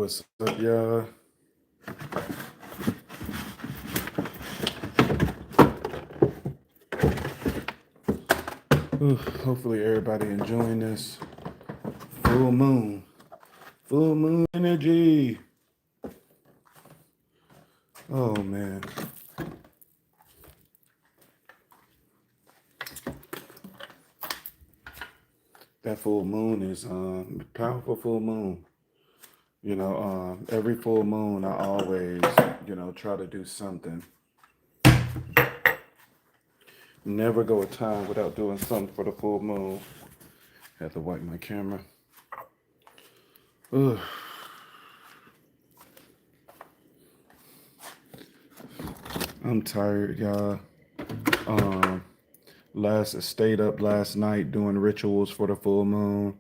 What's up, y'all? Hopefully everybody enjoying this full moon. Full moon energy. Oh man. That full moon is powerful full moon. Every full moon I always, try to do something. Never go a time without doing something for the full moon. Had to wipe my camera. Ugh. I'm tired, y'all. Stayed up last night doing rituals for the full moon.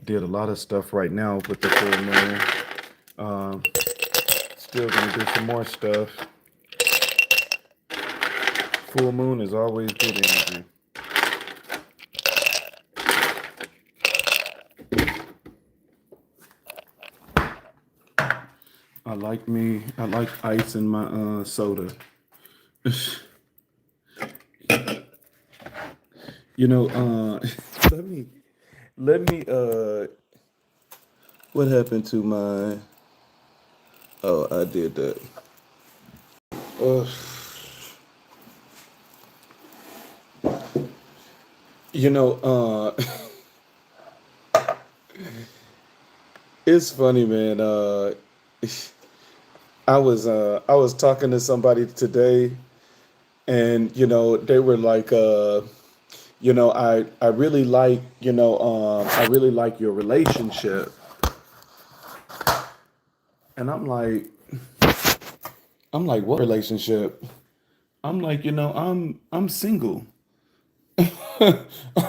Did a lot of stuff right now with the full moon. Still gonna do some more stuff. Full moon is always good energy. I like ice in my soda. let me what happened to my, oh, I did that. Uh, you know, it's funny, man. I was talking to somebody today, and they were like, I really like, I really like your relationship, and I'm like, what relationship? I'm like, I'm single. I'm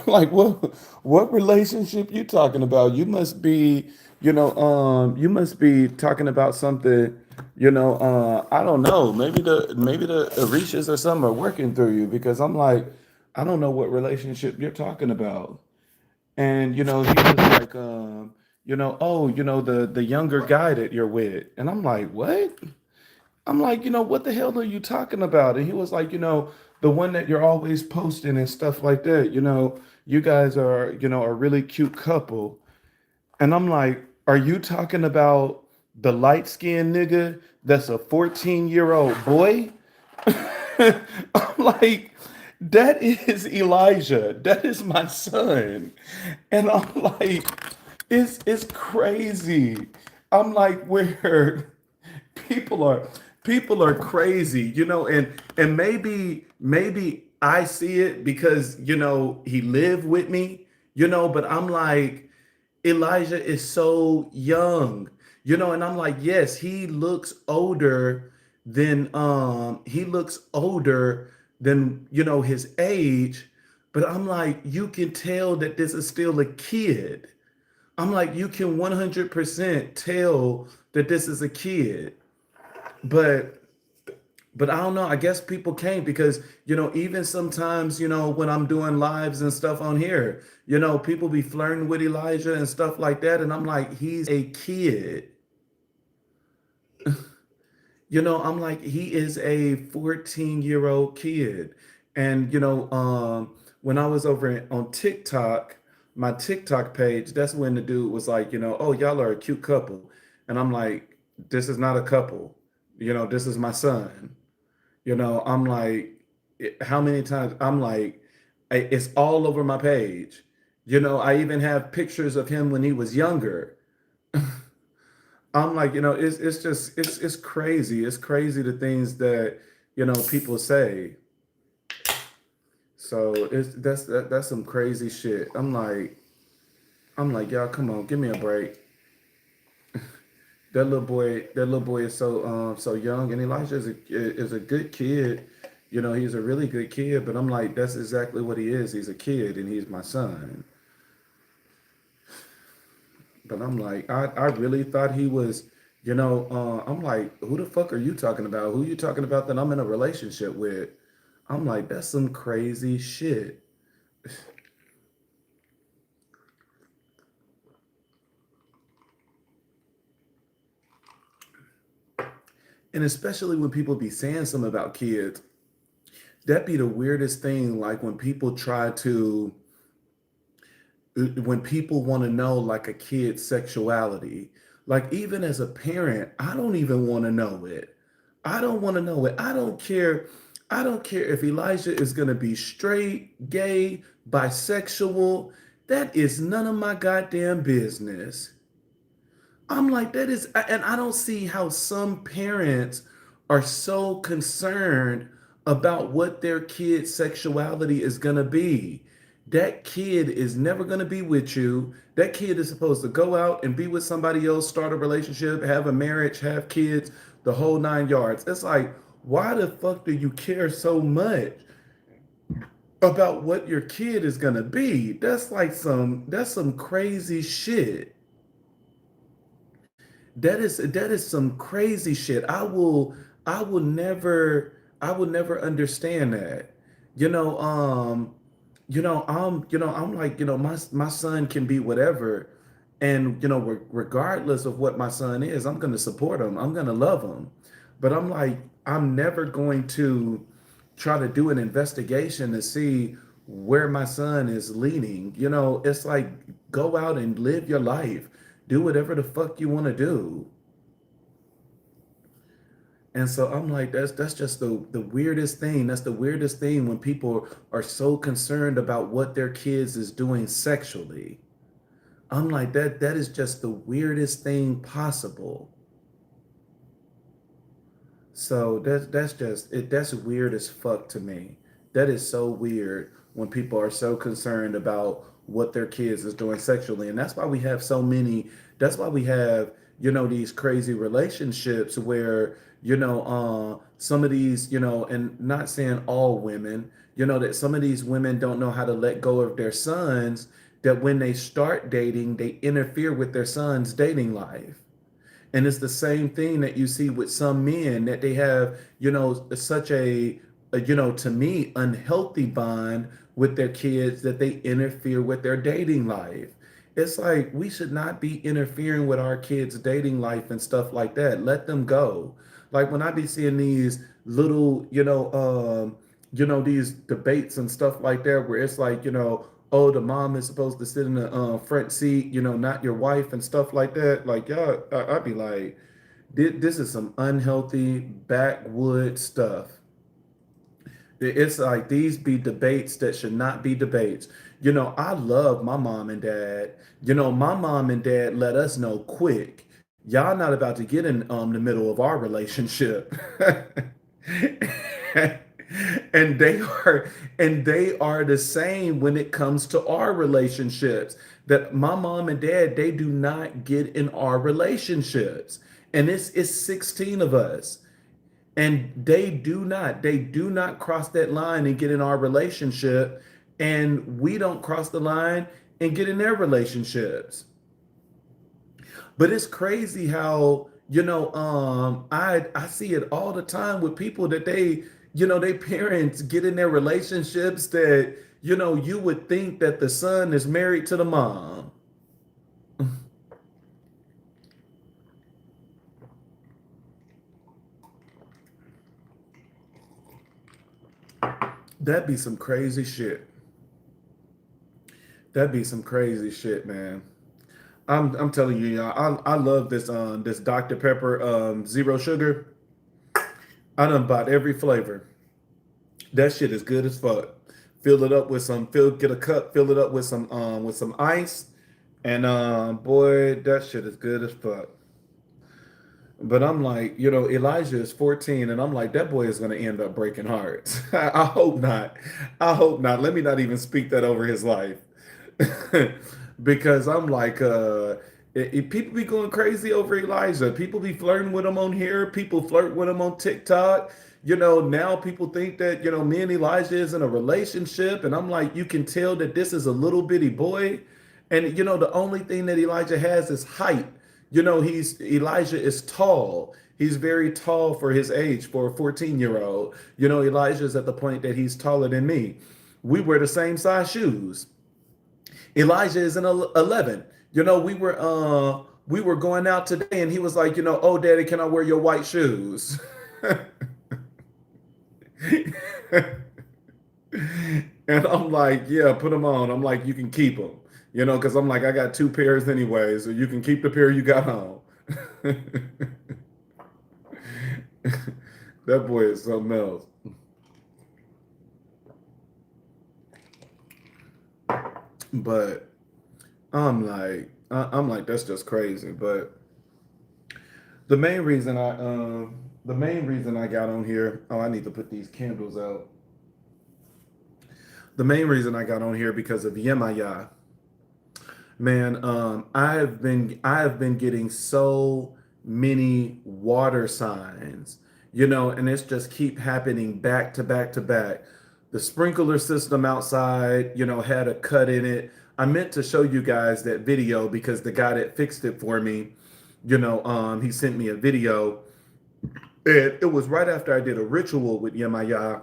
like, what relationship you talking about? You must be talking about something, I don't know. Maybe the orishas or something are working through you, because I'm like, I don't know what relationship you're talking about. And he was like, oh, the younger guy that you're with. And I'm like, what? I'm like, what the hell are you talking about? And he was like, the one that you're always posting and stuff like that. You guys are, a really cute couple. And I'm like, are you talking about the light skinned nigga that's a 14-year-old boy? I'm like, that is Elijah. That is my son. And I'm like, it's crazy. I'm like, where people are people are crazy, and maybe I see it because he lived with me, but I'm like, Elijah is so young, and I'm like, yes, he looks older than his age, but I'm like, you can tell that this is still a kid. I'm like, you can 100% tell that this is a kid. But I don't know. I guess people can't, because even sometimes when I'm doing lives and stuff on here, people be flirting with Elijah and stuff like that, and I'm like, he's a kid. I'm like, he is a 14-year-old kid. And when I was on TikTok, my TikTok page, that's when the dude was like, oh, y'all are a cute couple. And I'm like, this is not a couple. This is my son. I'm like, how many times? I'm like, it's all over my page. I even have pictures of him when he was younger. I'm like, it's just it's crazy. It's crazy the things that people say. So that's some crazy shit. I'm like, y'all, come on, give me a break. That little boy is so young, and Elijah is a good kid. He's a really good kid. But I'm like, that's exactly what he is. He's a kid, and he's my son. But I'm like, I really thought he was, I'm like, who the fuck are you talking about? Who you talking about that I'm in a relationship with? I'm like, that's some crazy shit. And especially when people be saying something about kids, that be the weirdest thing. Like when people want to know like a kid's sexuality, like even as a parent, I don't even want to know it. I don't want to know it. I don't care if Elijah is going to be straight, gay, bisexual. That is none of my goddamn business. I'm like, that is, and I don't see how some parents are so concerned about what their kid's sexuality is going to be. That kid is never going to be with you. That kid is supposed to go out and be with somebody else, start a relationship, have a marriage, have kids, the whole nine yards. It's like, why the fuck do you care so much about what your kid is going to be? That's some crazy shit. That is some crazy shit. I will never understand that. You know, I'm like, my son can be whatever, and regardless of what my son is, I'm gonna support him. I'm gonna love him. But I'm like, I'm never going to try to do an investigation to see where my son is leaning. It's like, go out and live your life. Do whatever the fuck you want to do. And so I'm like, that's just the weirdest thing. That's the weirdest thing when people are so concerned about what their kids is doing sexually. I'm like, that is just the weirdest thing possible. So that's just it. That's weird as fuck to me. That is so weird when people are so concerned about what their kids is doing sexually, and that's why we have so many. That's why we have these crazy relationships where some of these and not saying all women, that some of these women don't know how to let go of their sons. That when they start dating, they interfere with their son's dating life. And it's the same thing that you see with some men that they have, such a to me, unhealthy bond with their kids that they interfere with their dating life. It's like we should not be interfering with our kids' dating life and stuff like that. Let them go. Like when I be seeing these little, these debates and stuff like that, where it's like, oh, the mom is supposed to sit in the front seat, not your wife and stuff like that. Like, yeah, I'd be like, this is some unhealthy backwood stuff. It's like these be debates that should not be debates. I love my mom and dad. My mom and dad let us know quick. Y'all not about to get in the middle of our relationship. and they are and they are the same when it comes to our relationships. That my mom and dad, they do not get in our relationships. And it's 16 of us. And they do not cross that line and get in our relationship, and we don't cross the line and get in their relationships. But it's crazy how I see it all the time with people that they parents get in their relationships that you would think that the son is married to the mom. That'd be some crazy shit. That'd be some crazy shit, man. I'm telling you, y'all, I love this Dr. Pepper zero sugar. I done bought every flavor. That shit is good as fuck. Fill it up with get a cup, fill it up with some ice, and boy, that shit is good as fuck. But I'm like, Elijah is 14, and I'm like, that boy is gonna end up breaking hearts. I hope not. I hope not. Let me not even speak that over his life. Because I'm like, people be going crazy over Elijah. People be flirting with him on here. People flirt with him on TikTok. Now people think that, me and Elijah is in a relationship. And I'm like, you can tell that this is a little bitty boy. And, the only thing that Elijah has is height. Elijah is tall. He's very tall for his age, for a 14-year-old. Elijah's at the point that he's taller than me. We wear the same size shoes. Elijah is an 11. We were we were going out today, and he was like, oh, daddy, can I wear your white shoes? And I'm like, yeah, put them on. I'm like, you can keep them, because I'm like, I got two pairs anyway, so you can keep the pair you got on. That boy is something else. But I'm like, that's just crazy. But the main reason I got on here, oh, I need to put these candles out. The main reason I got on here because of Yemaya. Man, I have been getting so many water signs, and it's just keep happening back to back to back. The sprinkler system outside, had a cut in it. I meant to show you guys that video because the guy that fixed it for me, he sent me a video. And it was right after I did a ritual with Yemaya.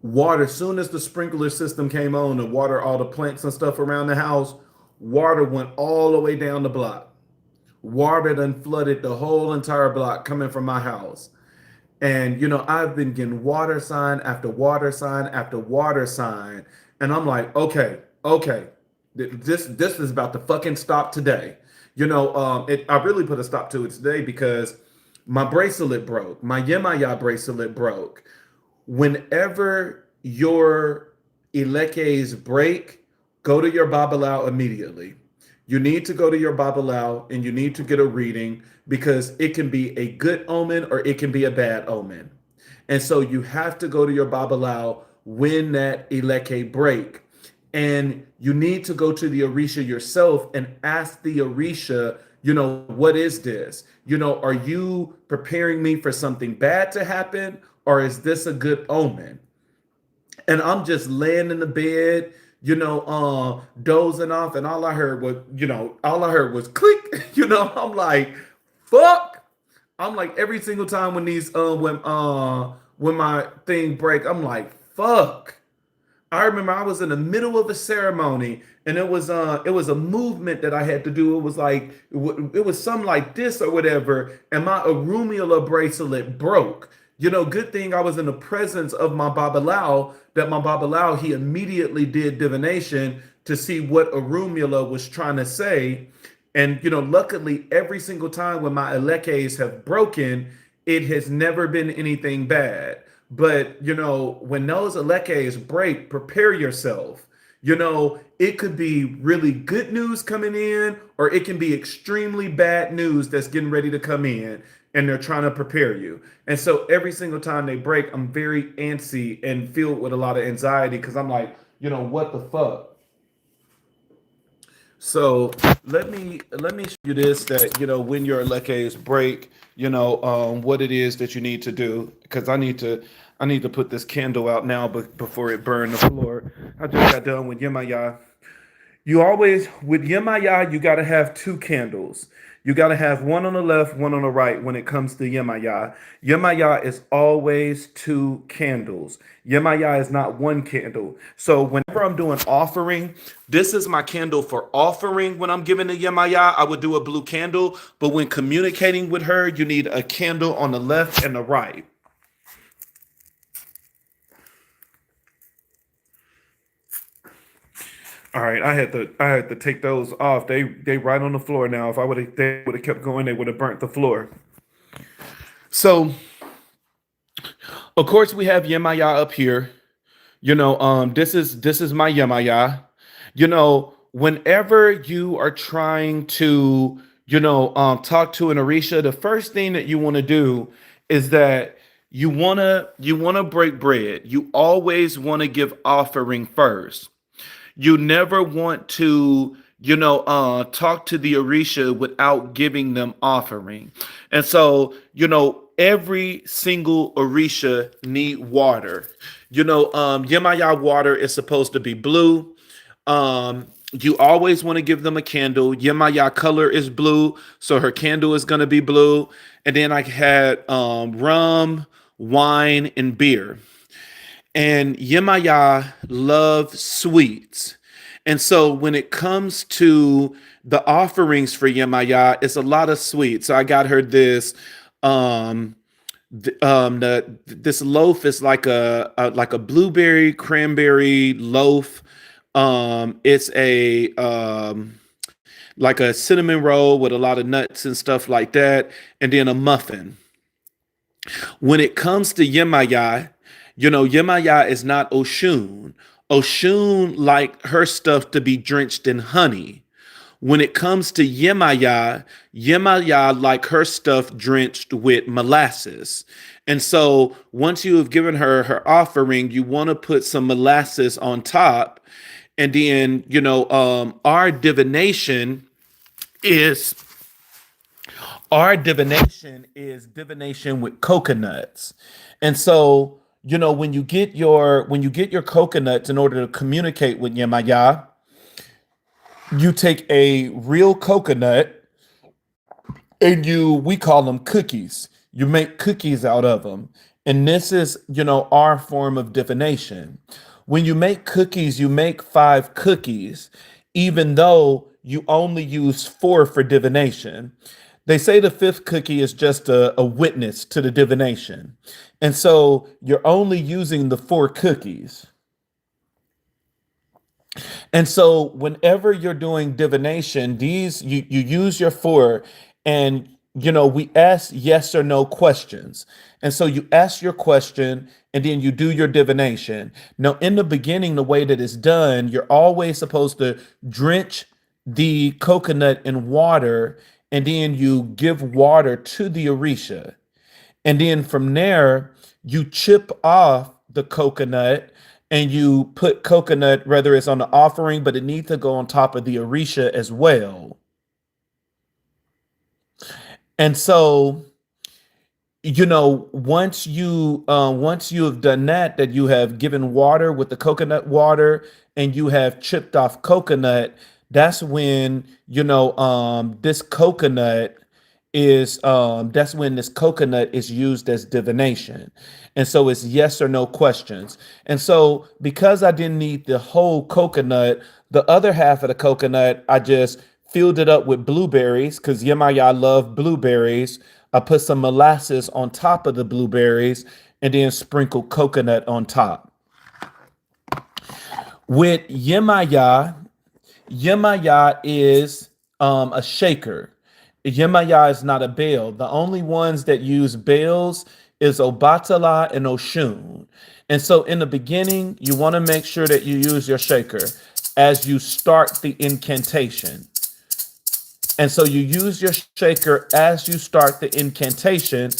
Water, soon as the sprinkler system came on to water all the plants and stuff around the house, water went all the way down the block. Water done flooded the whole entire block coming from my house. And I've been getting water sign after water sign after water sign. And I'm like, okay, this is about to fucking stop today. I really put a stop to it today because my bracelet broke. My Yemaya bracelet broke. Whenever your elekes break, go to your Babalao immediately. You need to go to your Babalao and you need to get a reading because it can be a good omen or it can be a bad omen. And so you have to go to your Babalao when that eleke break. And you need to go to the Orisha yourself and ask the Orisha, what is this? Are you preparing me for something bad to happen? Or is this a good omen? And I'm just laying in the bed, dozing off, and all I heard was click. I'm like, fuck. I'm like every single time when these when my thing break, I'm like, fuck. I remember I was in the middle of a ceremony and it was a movement that I had to do. It was like it was something like this or whatever, and my arumula bracelet broke. Good thing I was in the presence of my Babalao, that my Babalao, he immediately did divination to see what arumula was trying to say. And luckily, every single time when my elekes have broken, it has never been anything bad. But when those elekes break, prepare yourself. It could be really good news coming in, or it can be extremely bad news that's getting ready to come in, and they're trying to prepare you. And so every single time they break, I'm very antsy and filled with a lot of anxiety because I'm like, what the fuck? So let me show you this, that when your lekes break, what it is that you need to do, because I need to put this candle out now, but before it burn the floor. I just got done with Yemaya. You always, with Yemaya, you got to have two candles. You got to have one on the left, one on the right when it comes to Yemaya. Yemaya is always two candles. Yemaya is not one candle. So whenever I'm doing offering, this is my candle for offering. When I'm giving the Yemaya, I would do a blue candle. But when communicating with her, you need a candle on the left and the right. All right, I had to take those off. They right on the floor now. If I would have they would have kept going, they would have burnt the floor. So of course we have Yemaya up here. This is my Yemaya. Whenever you are trying to, talk to an Orisha, the first thing that you want to do is that you wanna break bread. You always want to give offering first. You never want to talk to the orisha without giving them offering. And so every single orisha need water. Yemaya water is supposed to be blue. You always want to give them a candle. Yemaya color is blue, so her candle is going to be blue. And then I had rum, wine, and beer. And Yemaya loves sweets. And so when it comes to the offerings for Yemaya is a lot of sweets. So I got her this um this loaf is like a blueberry cranberry loaf. It's a like a cinnamon roll with a lot of nuts and stuff like that, and then a muffin. When it comes to Yemaya, Yemaya is not Oshun. Oshun like her stuff to be drenched in honey. When it comes to Yemaya, Yemaya like her stuff drenched with molasses. And so once you have given her her offering, you want to put some molasses on top. And then, our is divination with coconuts. And so, when you get your coconuts in order to communicate with Yemaya, you take a real coconut and we call them cookies. You make cookies out of them. And this is, our form of divination. When you make cookies, you make 5 cookies, even though you only use 4 for divination. They say the 5th cookie is just a witness to the divination. And so you're only using the 4 cookies. And so whenever you're doing divination, you use your 4, and we ask yes or no questions. And so you ask your question and then you do your divination. Now, in the beginning, the way that it's done, you're always supposed to drench the coconut in water, and then you give water to the Orisha. And then from there, you chip off the coconut and you put coconut, whether it's on the offering, but it needs to go on top of the Orisha as well. And so, once you have done that you have given water with the coconut water and you have chipped off coconut, that's when this coconut is used as divination. And so it's yes or no questions. And so because I didn't need the whole coconut, the other half of the coconut, I just filled it up with blueberries because Yemaya love blueberries. I put some molasses on top of the blueberries and then sprinkled coconut on top. With Yemaya is a shaker. Yemaya is not a bale. The only ones that use bales is Obatala and Oshun. And so in the beginning, you want to make sure that you use your shaker as you start the incantation. And so you use your shaker as you start the incantation.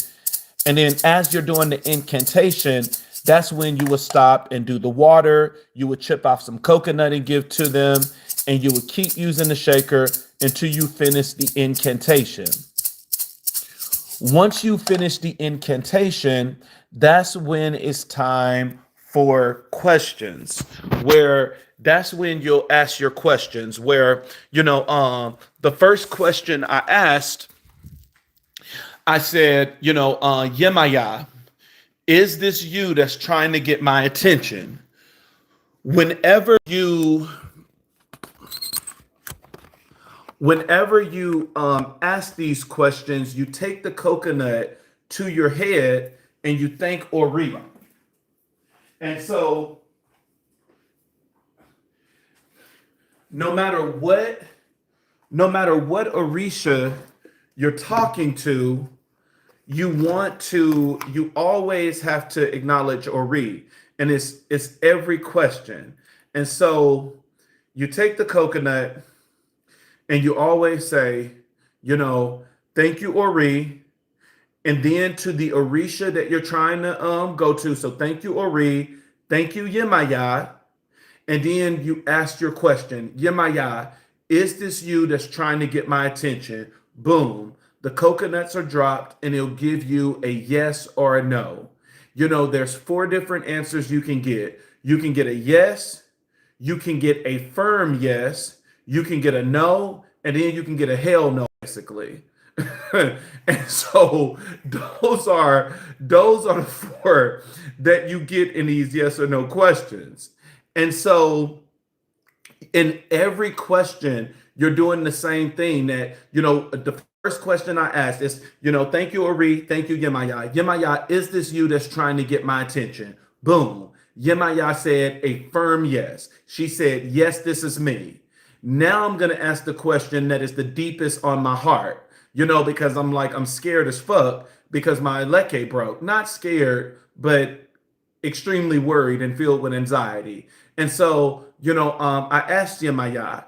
And then as you're doing the incantation, that's when you will stop and do the water. You would chip off some coconut and give to them. And you would keep using the shaker until you finish the incantation. Once you finish the incantation, that's when it's time for questions, where that's when you'll ask your questions, where, the first question I asked, I said, Yemaya, is this you that's trying to get my attention? Whenever you ask these questions, you take the coconut to your head and you thank Ori. And so no matter what Orisha you're talking to, you always have to acknowledge Ori. And it's every question. And so you take the coconut and you always say, thank you, Ori. And then to the Orisha that you're trying to go to. So thank you, Ori. Thank you, Yemaya. And then you ask your question, Yemaya, is this you that's trying to get my attention? Boom. The coconuts are dropped and it'll give you a yes or a no. There's 4 different answers you can get. You can get a yes. You can get a firm yes. You can get a no, and then you can get a hell no, basically. And so those are the 4 that you get in these yes or no questions. And so in every question, You're doing the same thing that, the first question I asked is, thank you, Ari. Thank you, Yemaya. Yemaya, is this you that's trying to get my attention? Boom. Yemaya said a firm yes. She said, yes, this is me. Now I'm going to ask the question that is the deepest on my heart, because I'm scared as fuck because my leke broke. Not scared, but extremely worried and filled with anxiety. And so, I asked Yemaya,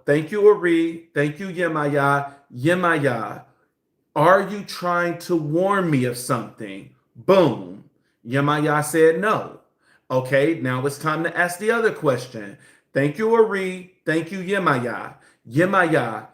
thank you, Ari. Thank you, Yemaya. Yemaya, are you trying to warn me of something? Boom. Yemaya said no. Okay, now it's time to ask the other question. Thank you, Ari. Thank you, Yemaya. Yemaya,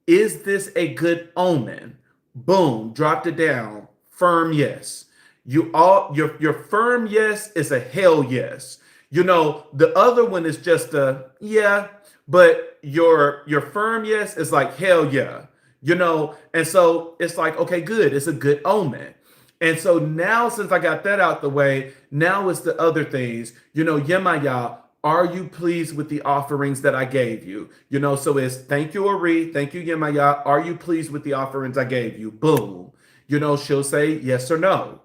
is this a good omen? Boom, dropped it down. Firm yes. Your firm yes is a hell yes. The other one is just a yeah, but your firm yes is like hell yeah. And so it's like, okay, good. It's a good omen. And so now, since I got that out the way, now it's the other things. Yemaya, are you pleased with the offerings that I gave you? So it's thank you, Ari. Thank you, Yemaya. Are you pleased with the offerings I gave you? Boom. She'll say yes or no.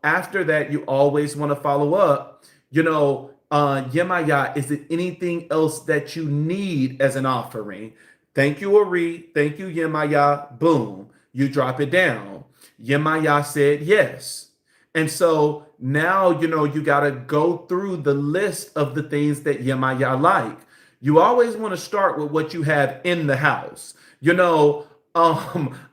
After that, you always want to follow up. Yemaya, is it anything else that you need as an offering? Thank you, Ari. Thank you, Yemaya. Boom. You drop it down. Yemaya said yes. And so now, you got to go through the list of the things that Yemaya like. You always want to start with what you have in the house. I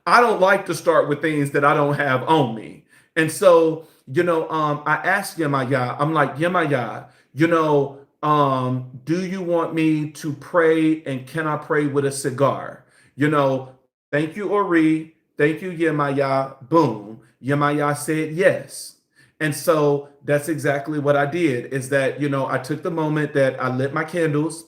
don't like to start with things that I don't have on me. And so, I asked Yemaya, I'm like, Yemaya, do you want me to pray, and can I pray with a cigar? Thank you, Ori. Thank you, Yemaya. Boom. Yemaya said yes. And so that's exactly what I did, is that, I took the moment that I lit my candles.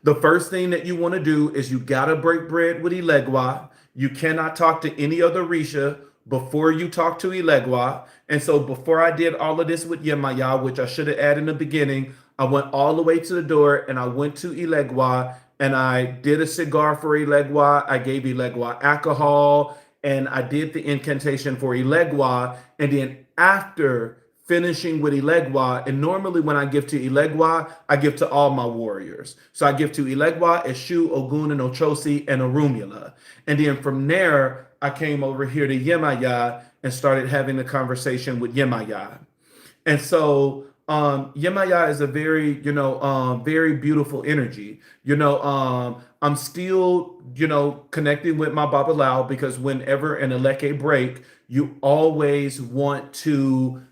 The first thing that you want to do is you got to break bread with Ilegwa. You cannot talk to any other Orisha before you talk to Ilegwa. And so before I did all of this with Yemaya, which I should have added in the beginning, I went all the way to the door and I went to Ilegwa and I did a cigar for Ilegwa. I gave Ilegwa alcohol and I did the incantation for Ilegwa. And then after finishing with Ilegwa, and normally when I give to Ilegwa, I give to all my warriors. So I give to Ilegwa, Eshu, Ogoun, and Ochosi, and Orumula. And then from there, I came over here to Yemaya and started having a conversation with Yemaya. And so Yemaya is a very, very beautiful energy. I'm still, connecting with my Babalao, because whenever an Eleke break, you always want to,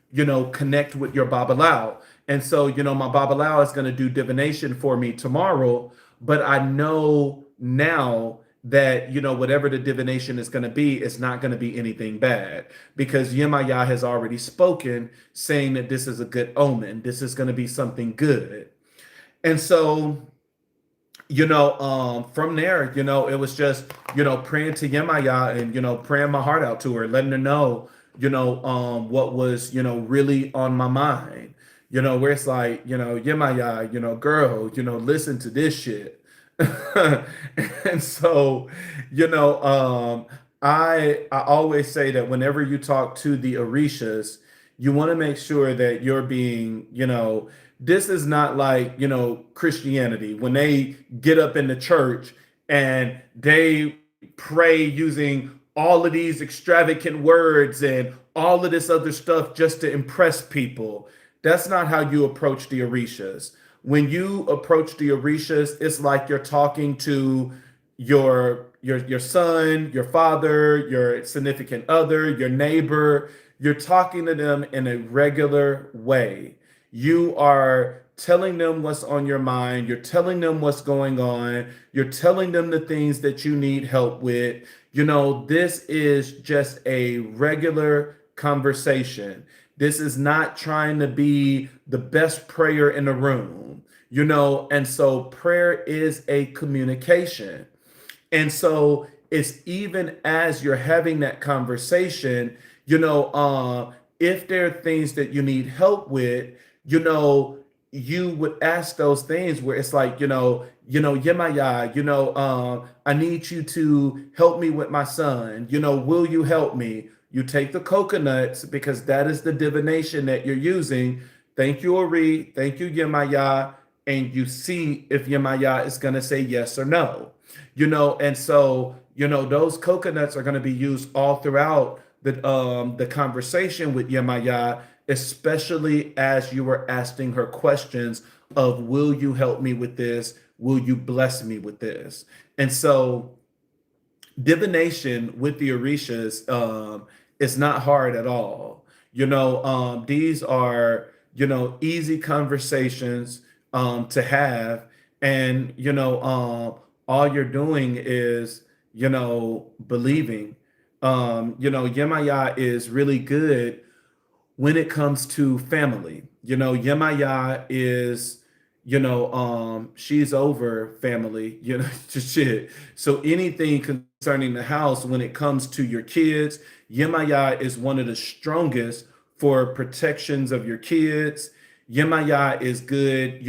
connect with your Babalao. And so, my Babalao is going to do divination for me tomorrow, but I know now that, whatever the divination is going to be, it's not going to be anything bad, because Yemaya has already spoken saying that this is a good omen. This is going to be something good. And so, from there, it was just, praying to Yemaya and, praying my heart out to her, letting her know, what was, really on my mind, where it's like, Yemaya, girl, listen to this shit. And so, I always say that whenever you talk to the Orishas, you want to make sure that you're being, this is not like, Christianity, when they get up in the church and they pray using all of these extravagant words and all of this other stuff just to impress people. That's not how you approach the Orishas. When you approach the Orishas, it's like you're talking to your son, your father, your significant other, your neighbor. You're talking to them in a regular way. You are telling them what's on your mind. You're telling them what's going on. You're telling them the things that you need help with. This is just a regular conversation. This is not trying to be the best prayer in the room, and so prayer is a communication. And so it's even as you're having that conversation, if there are things that you need help with, you would ask those things where it's like, Yemaya, I need you to help me with my son. Will you help me? You take the coconuts because that is the divination that you're using. Thank you, Ori. Thank you, Yemaya. And you see if Yemaya is going to say yes or no. And so, those coconuts are going to be used all throughout the conversation with Yemaya, especially as you were asking her questions of, will you help me with this? Will you bless me with this? And so divination with the orishas is not hard at all. These are, easy conversations to have. And, all you're doing is, believing. Yemaya is really good when it comes to family. Yemaya is, she's over family, just shit. So anything concerning the house, when it comes to your kids, Yemaya is one of the strongest for protections of your kids. Yemaya is good,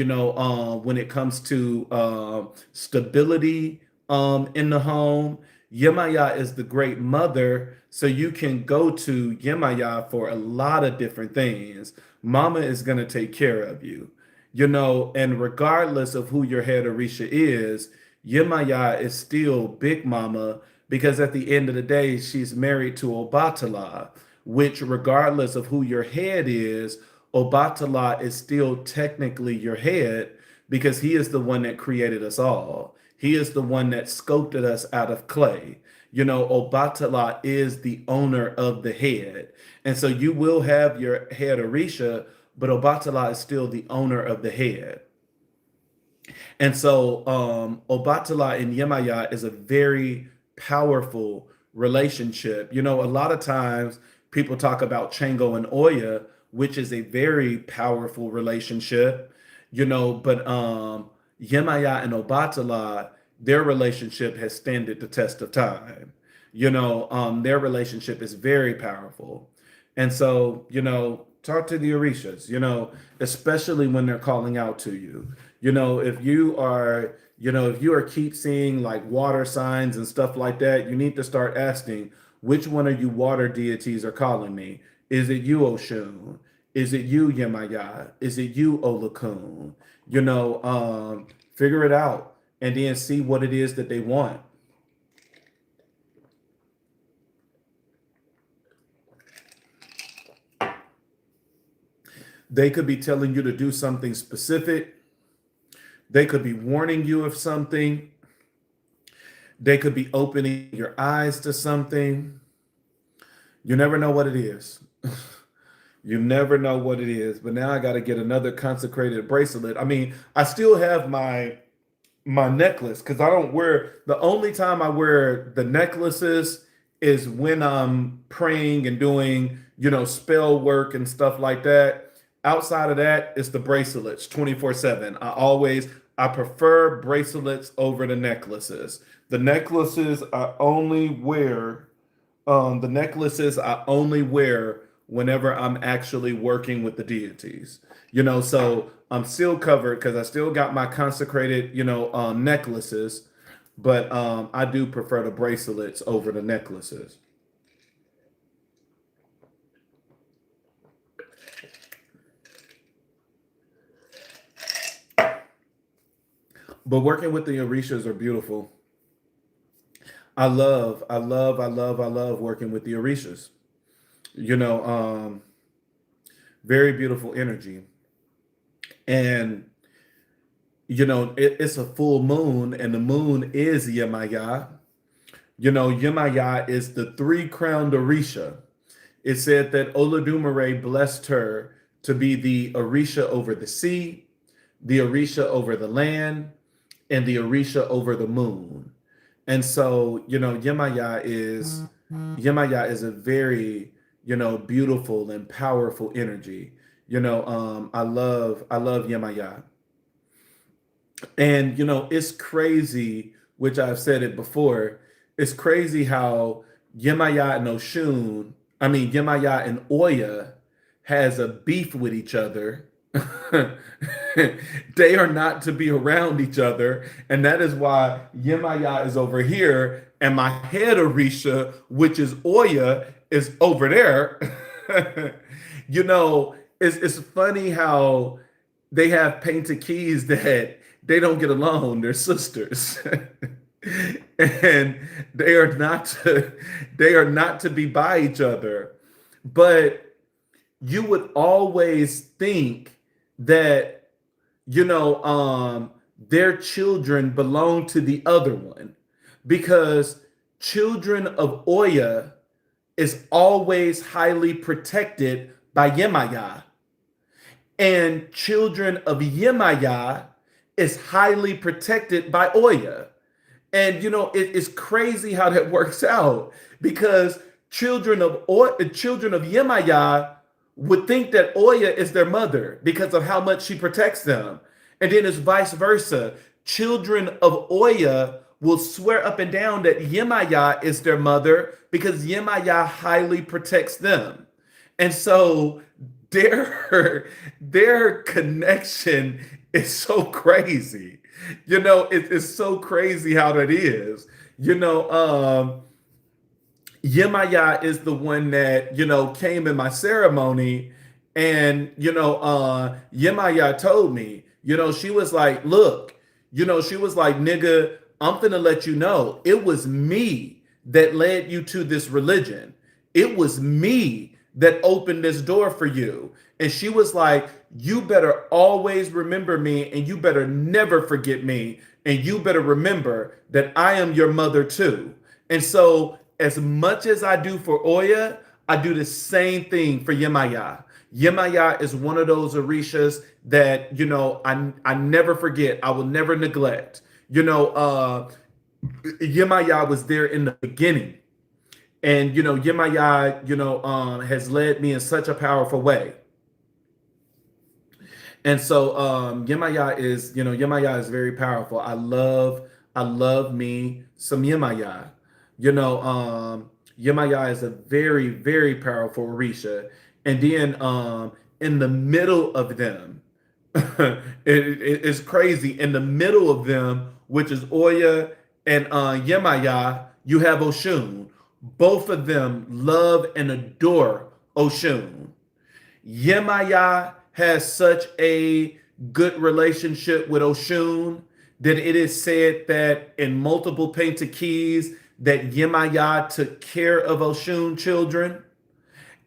when it comes to stability in the home. Yemaya is the great mother, so you can go to Yemaya for a lot of different things. Mama is going to take care of you, and regardless of who your head Orisha is, Yemaya is still Big Mama because at the end of the day, she's married to Obatala, which, regardless of who your head is, Obatala is still technically your head because he is the one that created us all. He is the one that sculpted us out of clay. Obatala is the owner of the head. And so you will have your head Orisha, but Obatala is still the owner of the head. And so Obatala and Yemaya is a very powerful relationship. A lot of times people talk about Chango and Oya, which is a very powerful relationship, but Yemaya and Obatala, their relationship has standed the test of time. Their relationship is very powerful. And so, talk to the Orishas, especially when they're calling out to you. If you are, if you are keep seeing like water signs and stuff like that, you need to start asking, which one of you water deities are calling me? Is it you, Oshun? Is it you, Yemaya? Is it you, Olakun? Figure it out and then see what it is that they want. They could be telling you to do something specific. They could be warning you of something. They could be opening your eyes to something. You never know what it is. You never know what it is. But now I got to get another consecrated bracelet. I mean, I still have my necklace because I don't wear, the only time I wear the necklaces is when I'm praying and doing, spell work and stuff like that. Outside of that, it's the bracelets 24/7. I prefer bracelets over the necklaces. The necklaces I only wear, whenever I'm actually working with the deities. So I'm still covered because I still got my consecrated, necklaces, but I do prefer the bracelets over the necklaces. But working with the Orishas are beautiful. I love working with the Orishas. You know, um, Very beautiful energy. And it's a full moon, and the moon is Yemaya. Yemaya is the three-crowned Orisha. It said that Olodumare blessed her to be the Orisha over the sea, the Orisha over the land, and the Orisha over the moon. And so, Yemaya is a very, beautiful and powerful energy. I love Yemaya. And it's crazy, which I've said it before. It's crazy how Yemaya and Oshun, I mean Yemaya and Oya has a beef with each other. They are not to be around each other. And that is why Yemaya is over here and my head Orisha, which is Oya, is over there. It's funny how they have painted keys that they don't get along. They're sisters. And they are not to be by each other. But you would always think that their children belong to the other one, because children of Oya is always highly protected by Yemaya, and children of Yemaya is highly protected by Oya. And it's crazy how that works out, because children of Yemaya would think that Oya is their mother because of how much she protects them. And then it's vice versa. Children of Oya will swear up and down that Yemaya is their mother because Yemaya highly protects them. And so their connection is so crazy. It's so crazy how that is. Yemaya is the one that came in my ceremony, and Yemaya told me, she was like, look, she was like, nigga, I'm finna let you know, it was me that led you to this religion. It was me that opened this door for you. And she was like, you better always remember me, and you better never forget me, and you better remember that I am your mother too. And so as much as I do for Oya, I do the same thing for Yemaya. Yemaya is one of those orishas that I never forget. I will never neglect. Yemaya was there in the beginning, and Yemaya has led me in such a powerful way. And so Yemaya is very powerful. I love me some Yemaya. Yemaya is a very, very powerful Orisha. And then in the middle of them, it's crazy. In the middle of them, which is Oya and Yemaya, you have Oshun. Both of them love and adore Oshun. Yemaya has such a good relationship with Oshun that it is said that in multiple painted keys that Yemaya took care of Oshun children.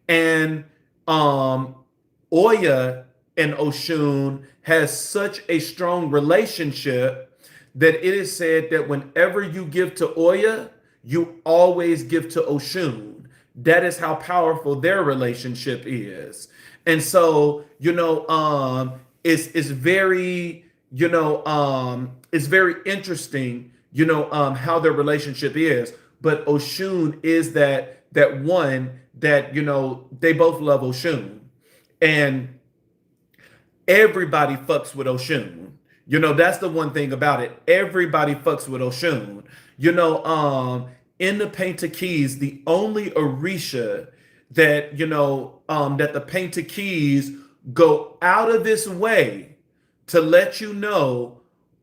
And Oya and Oshun has such a strong relationship that it is said that whenever you give to Oya, you always give to Oshun. That is how powerful their relationship is. And so, it's very, it's very interesting, how their relationship is. But Oshun is that one that, they both love Oshun. And everybody fucks with Oshun. That's the one thing about it. Everybody fucks with Oshun. In the painted keys, the only Orisha that that the painted keys go out of this way to let you know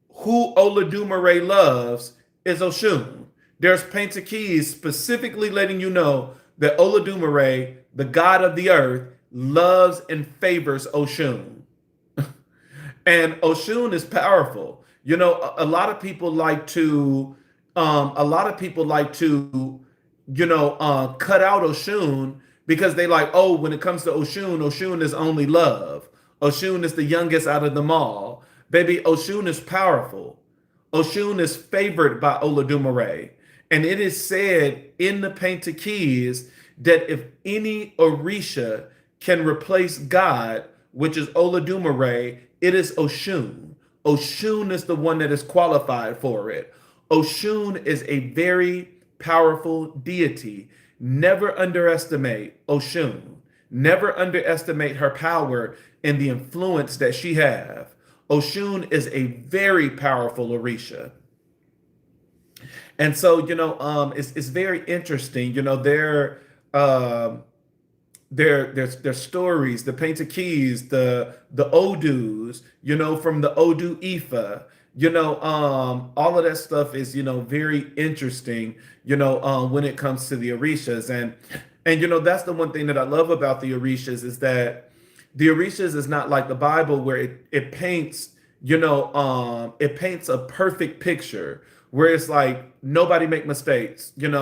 who Olodumare loves is Oshun. There's painted keys specifically letting you know that Olodumare, the god of the earth, loves and favors Oshun. And Oshun is powerful. A lot of people like to cut out Oshun because they like, oh, when it comes to Oshun, Oshun is only love. Oshun is the youngest out of them all. Baby, Oshun is powerful. Oshun is favored by Olodumare. And it is said in the painted keys that if any Orisha can replace God, which is Olodumare, it is Oshun. Oshun is the one that is qualified for it. Oshun is a very powerful deity. Never underestimate Oshun. Never underestimate her power and the influence that she has. Oshun is a very powerful Orisha. And so, it's very interesting. their stories, the painted keys, the Odus, from the Odu Ifa, all of that stuff is, very interesting, when it comes to the Orishas. And that's the one thing that I love about the Orishas is that the Orishas is not like the Bible where it paints, it paints a perfect picture where it's like nobody make mistakes, and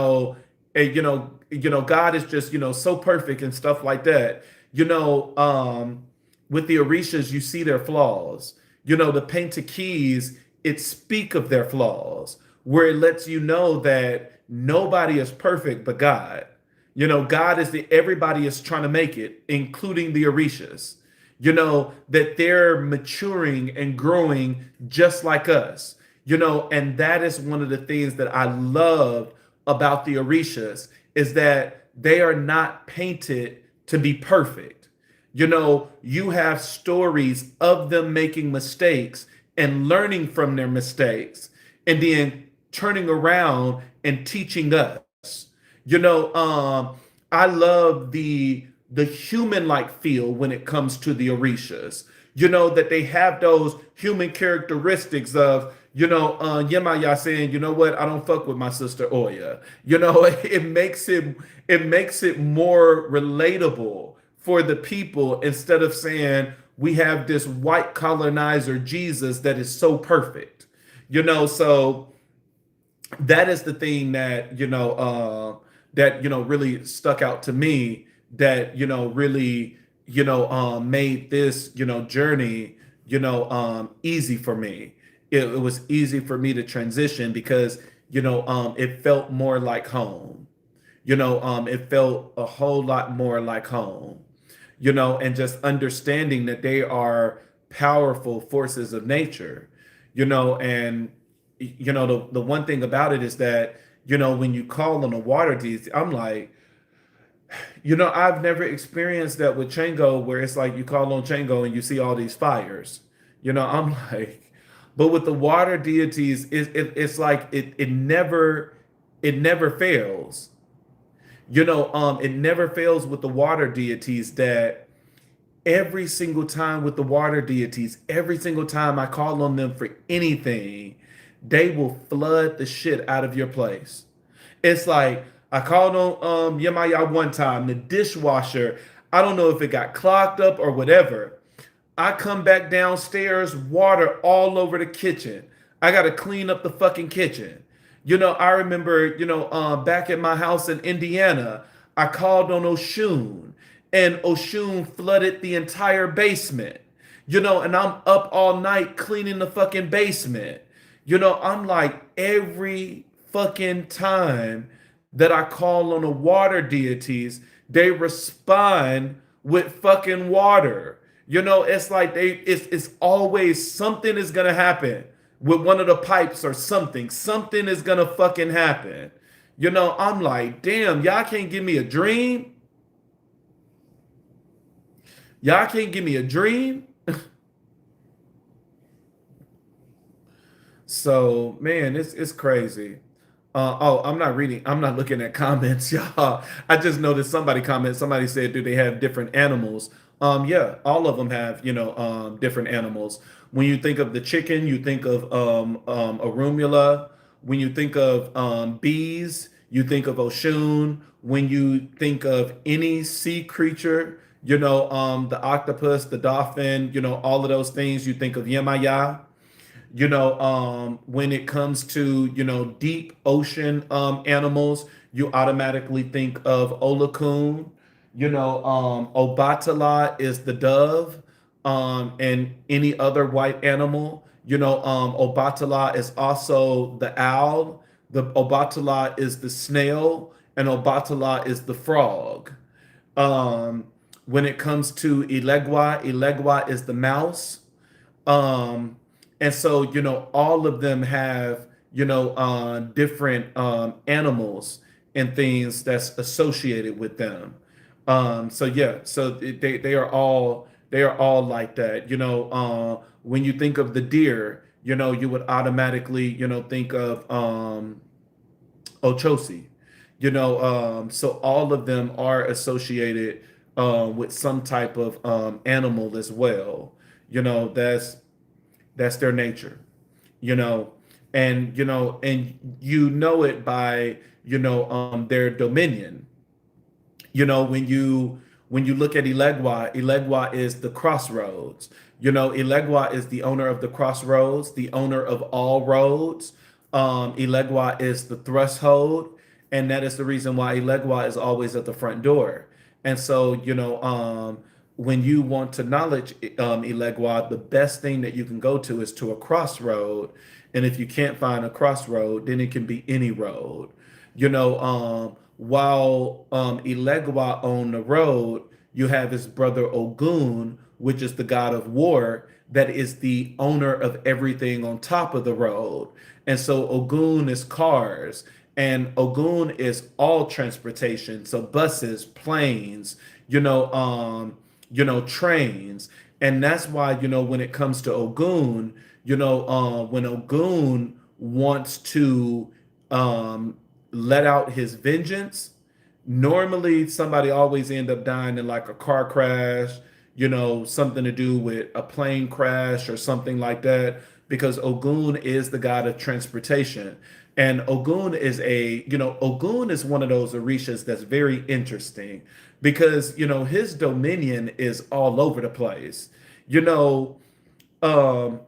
God is just, so perfect and stuff like that. With the Orishas, you see their flaws. The painted keys, it speak of their flaws, where it lets you know that nobody is perfect but God. God is everybody is trying to make it, including the Orishas. That they're maturing and growing just like us. And that is one of the things that I love about the Orishas is that they are not painted to be perfect. You have stories of them making mistakes and learning from their mistakes and then turning around and teaching us. I love the human like feel when it comes to the Orishas. That they have those human characteristics of, Yemaya saying, you know what, I don't fuck with my sister Oya. It makes it more relatable for the people instead of saying we have this white colonizer Jesus that is so perfect. So that is the thing that really stuck out to me that really made this journey easy for me. It was easy for me to transition because it felt more like home. It felt a whole lot more like home. And just understanding that they are powerful forces of nature. And the one thing about it is that when you call on a water deity, I'm like, I've never experienced that with Chango where it's like you call on Chango and you see all these fires. I'm like, but with the water deities, it's like it never fails. It never fails with the water deities that every single time with the water deities, every single time I call on them for anything, they will flood the shit out of your place. It's like I called on Yemaya one time, the dishwasher. I don't know if it got clogged up or whatever. I come back downstairs, water all over the kitchen. I gotta clean up the fucking kitchen. I remember, back at my house in Indiana, I called on Oshun, and Oshun flooded the entire basement. And I'm up all night cleaning the fucking basement. I'm like every fucking time that I call on the water deities, they respond with fucking water. It's like it's always something is gonna happen with one of the pipes or something. Something is gonna fucking happen. I'm like, damn, y'all can't give me a dream. Y'all can't give me a dream. So man, it's crazy. Oh, I'm not reading. I'm not looking at comments, y'all. I just noticed somebody comment. Somebody said, "Do they have different animals?" Yeah, all of them have, different animals. When you think of the chicken, you think of arumula. When you think of bees, you think of Oshun. When you think of any sea creature, the octopus, the dolphin, all of those things, you think of Yemaya. When it comes to deep ocean animals, you automatically think of Olakun. Obatala is the dove, and any other white animal. Obatala is also the owl. The Obatala is the snail, and Obatala is the frog. When it comes to Ilegua, Ilegua is the mouse. Um, and so, all of them have, different animals and things that's associated with them. So yeah, so they are all like that. When you think of the deer, you would automatically, think of Ochosi. So all of them are associated with some type of animal as well. That's their nature. you know, and you know it by their dominion. When you look at Elegua, Elegua is the crossroads. Elegua is the owner of the crossroads, the owner of all roads. Elegua is the threshold, and that is the reason why Elegua is always at the front door. And so, when you want to knowledge Elegua, the best thing that you can go to is to a crossroad. And if you can't find a crossroad, then it can be any road. While Elegua on the road, you have his brother Ogoun, which is the god of war, that is the owner of everything on top of the road. And so Ogoun is cars, and Ogoun is all transportation. So buses, planes, trains. And that's why, when it comes to Ogoun, when Ogoun wants to let out his vengeance, normally somebody always end up dying in like a car crash, something to do with a plane crash or something like that, because Ogoun is the god of transportation. And Ogoun is one of those orishas that's very interesting because, his dominion is all over the place. You know, um,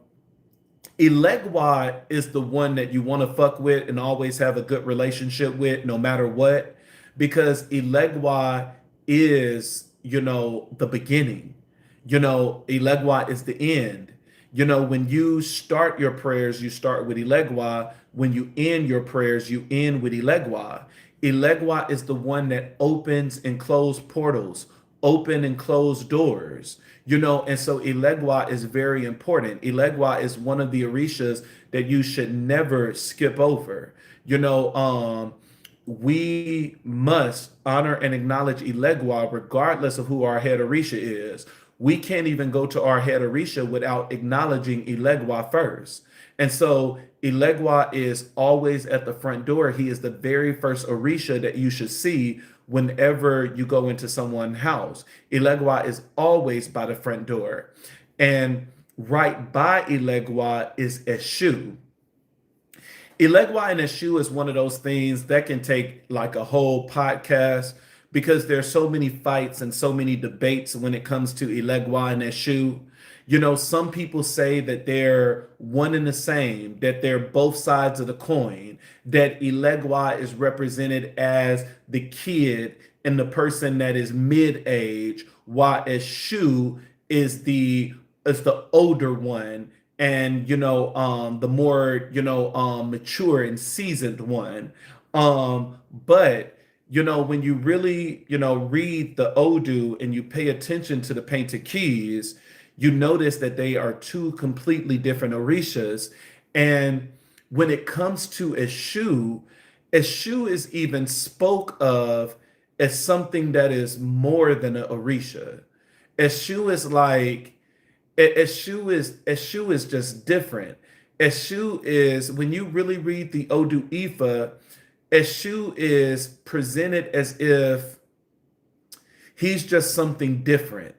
Elegwa is the one that you want to fuck with and always have a good relationship with no matter what, because Elegwa is, the beginning. Elegwa is the end. When you start your prayers, you start with Elegwa. When you end your prayers, you end with Elegwa. Elegwa is the one that opens and close portals, open and close doors. And so Elegwa is very important. Elegwa is one of the orishas that you should never skip over. We must honor and acknowledge Elegwa regardless of who our head orisha is. We can't even go to our head orisha without acknowledging Elegwa first. And so Elegwa is always at the front door. He is the very first orisha that you should see whenever you go into someone's house. Elegwa is always by the front door. And right by Elegwa is Eshu. Elegwa and Eshu is one of those things that can take like a whole podcast because there's so many fights and so many debates when it comes to Elegwa and Eshu. Some people say that they're one and the same, that they're both sides of the coin, that Elegwa is represented as the kid and the person that is mid-age, while Eshu is the older one and the more mature and seasoned one. But when you really read the Odu and you pay attention to the painted keys, you notice that they are two completely different orishas. And when it comes to Eshu, Eshu is even spoke of as something that is more than an orisha. Eshu is like Eshu is just different. Eshu is, when you really read the Odu Ifa, Eshu is presented as if he's just something different.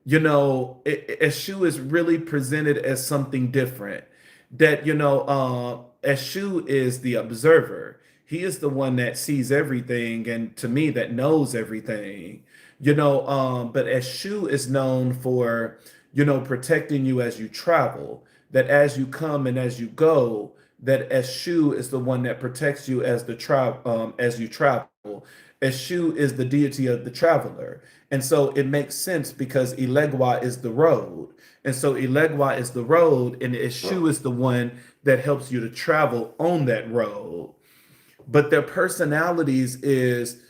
Eshu is really presented as something different. That Eshu is the observer. He is the one that sees everything, and to me, that knows everything. But Eshu is known for protecting you as you travel. That as you come and as you go, that Eshu is the one that protects you as you travel. Eshu is the deity of the traveler. And so it makes sense because Elegwa is the road. And so Elegwa is the road, and Eshu is the one that helps you to travel on that road. But their personalities is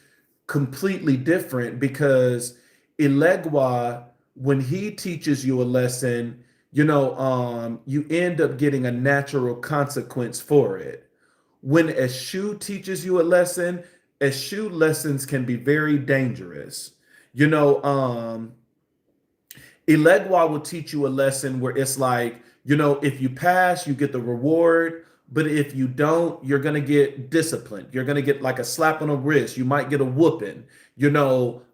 completely different because Elegwa, when he teaches you a lesson, you end up getting a natural consequence for it. When Eshu teaches you a lesson, Eshu lessons can be very dangerous. Elegwa will teach you a lesson where it's like, if you pass, you get the reward. But if you don't, you're going to get disciplined. You're going to get like a slap on the wrist. You might get a whooping.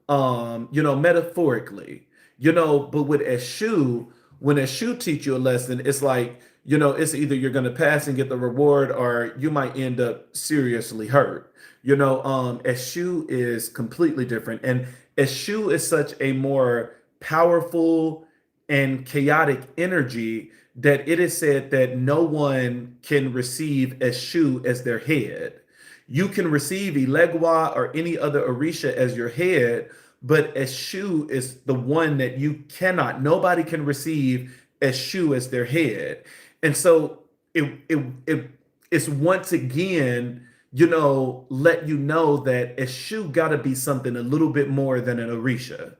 metaphorically, but with Eshu, when Eshu teach you a lesson, it's like, it's either you're going to pass and get the reward, or you might end up seriously hurt. Eshu is completely different. And Eshu is such a more powerful and chaotic energy that it is said that no one can receive Eshu as their head. You can receive Ilegwa or any other Orisha as your head, but Eshu is the one that you cannot, nobody can receive Eshu as their head. And so it's once again, let you know that Eshu got to be something a little bit more than an Orisha.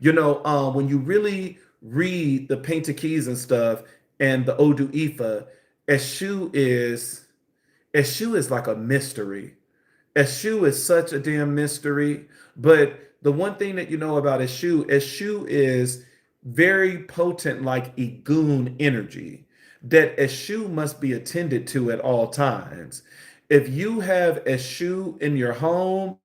When you really read the Painted Keys and stuff and the Odu Ifa, Eshu is Eshu is like a mystery. Eshu is such a damn mystery. But the one thing that you know about Eshu is very potent, like Ogoun energy, that Eshu must be attended to at all times. If you have Eshu in your home,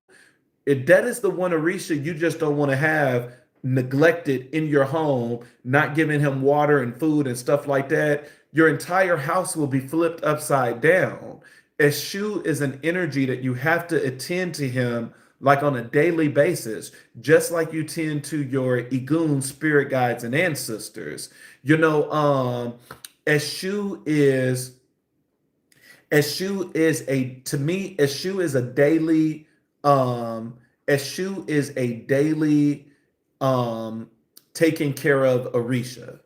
if that is the one Orisha you just don't want to have neglected in your home, not giving him water and food and stuff like that, your entire house will be flipped upside down. Eshu is an energy that you have to attend to him like on a daily basis, just like you tend to your Ogoun spirit guides and ancestors. Eshu is Eshu is a to me, Eshu is a daily Eshu is a daily taking care of Orisha.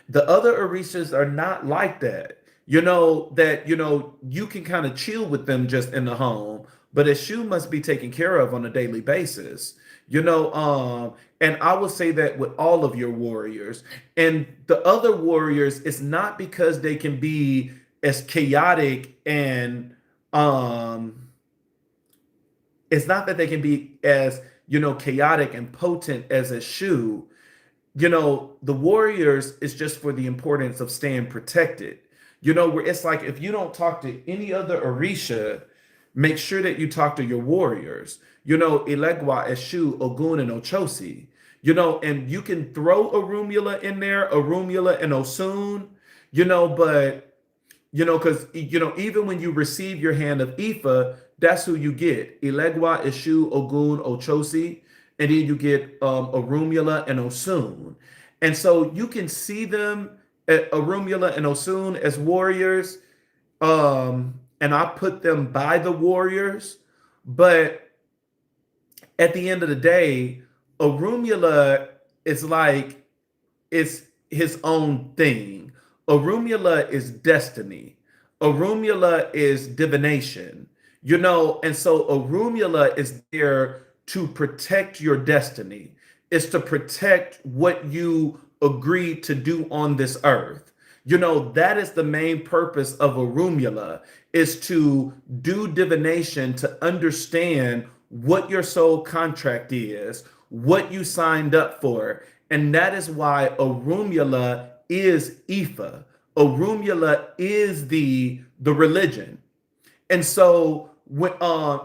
The other Orishas are not like that. You can kind of chill with them just in the home, but Eshu must be taken care of on a daily basis. And I will say that with all of your warriors. And the other warriors, it's not because they can be as chaotic and it's not that they can be as chaotic and potent as a shoe. The warriors is just for the importance of staying protected. Where it's like if you don't talk to any other Orisha, make sure that you talk to your warriors. Ilegwa, Eshu, Ogoun, and Ochosi. And you can throw Orumula in there, Orumula and Osun, but because even when you receive your hand of Ifa, that's who you get. Ilegwa, Eshu, Ogoun, Ochosi, and then you get Orumula and Osun. And so you can see them, Orumula and Osun, as warriors. And I put them by the warriors. But at the end of the day, Orumula is like, it's his own thing. Orumula is destiny. Orumula is divination. And so Orumula is there to protect your destiny. It's to protect what you agreed to do on this earth. That is the main purpose of Orumula, is to do divination, to understand what your soul contract is, what you signed up for. And that is why Orumula is Ifa. Orumula is the religion. And so when,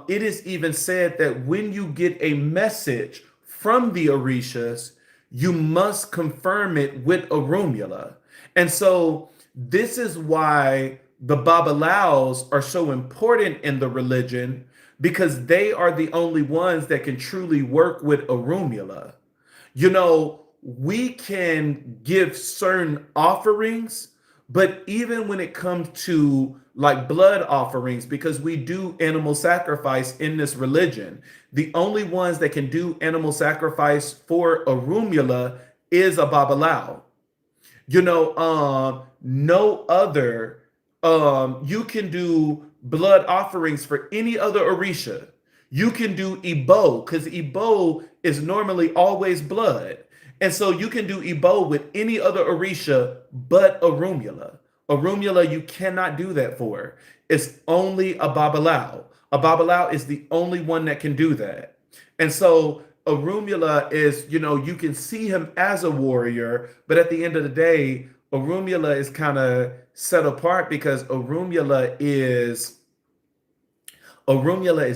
it is even said that when you get a message from the Orishas, you must confirm it with Orumula. And so this is why the Babalaos are so important in the religion, because they are the only ones that can truly work with Orumula. We can give certain offerings, but even when it comes to like blood offerings, because we do animal sacrifice in this religion, the only ones that can do animal sacrifice for Orumula is a Babalao. No other, you can do blood offerings for any other Orisha. You can do Igbo, because Igbo is normally always blood. And so you can do Igbo with any other Orisha but Orumula. Orumula, you cannot do that for. It's only a Babalao. A Babalao is the only one that can do that. And so Orumula is, you can see him as a warrior, but at the end of the day, Orumula is kind of set apart because Orumula is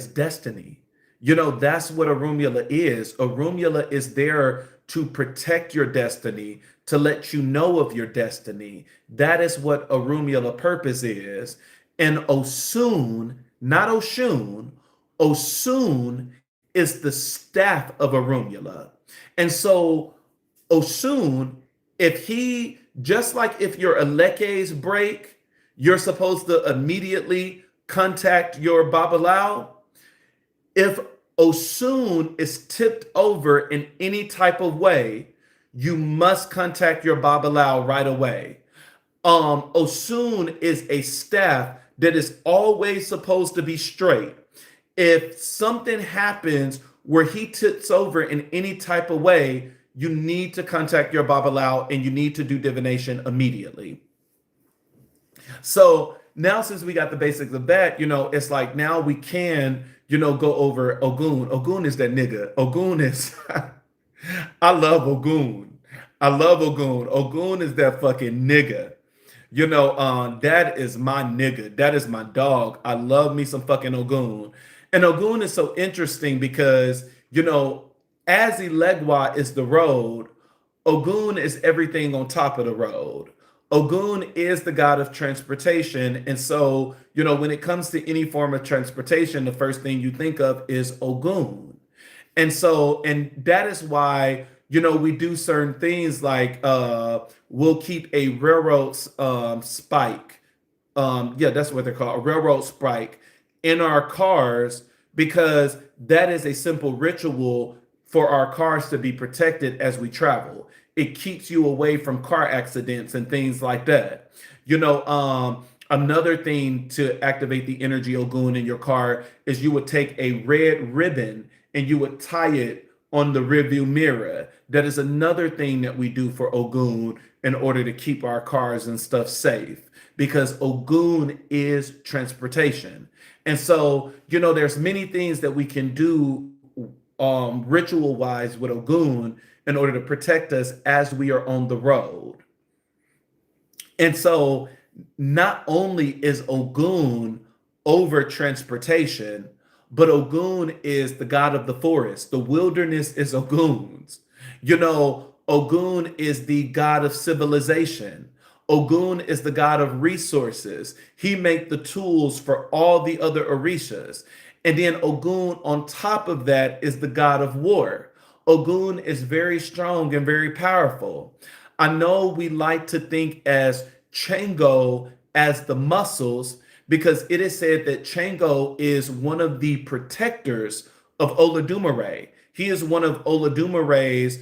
destiny. That's what a rumula is. A rumula is there to protect your destiny, to let you know of your destiny. That is what a rumula purpose is. And Osun, not Oshun, Osun is the staff of a rumula. And so Osun, if he, just like if your elekes break, you're supposed to immediately contact your babalao. If Osun is tipped over in any type of way, you must contact your babalao right away. Osun is a staff that is always supposed to be straight. If something happens where he tips over in any type of way, you need to contact your babalao and you need to do divination immediately. So now, since we got the basics of that, it's like now we can, go over Ogoun. Ogoun is that nigga. Ogoun is, I love Ogoun. I love Ogoun. Ogoun is that fucking nigga. That is my nigga. That is my dog. I love me some fucking Ogoun. And Ogoun is so interesting because, as Elegwa is the road, Ogoun is everything on top of the road. Ogoun is the god of transportation. And so, when it comes to any form of transportation, the first thing you think of is Ogoun. And so, and that is why, we do certain things like we'll keep a railroad spike. Yeah, that's what they're called, a railroad spike in our cars, because that is a simple ritual for our cars to be protected as we travel. It keeps you away from car accidents and things like that. Another thing to activate the energy Ogoun in your car is you would take a red ribbon and you would tie it on the rearview mirror. That is another thing that we do for Ogoun in order to keep our cars and stuff safe, because Ogoun is transportation. And so, there's many things that we can do ritual wise with Ogoun in order to protect us as we are on the road. And so not only is Ogoun over transportation, but Ogoun is the god of the forest. The wilderness is Ogoun's. Ogoun is the god of civilization. Ogoun is the god of resources. He make the tools for all the other orishas. And then Ogoun, on top of that, is the god of war. Ogoun is very strong and very powerful. I know we like to think as Chango as the muscles, because it is said that Chango is one of the protectors of Olodumare. He is one of Olodumare's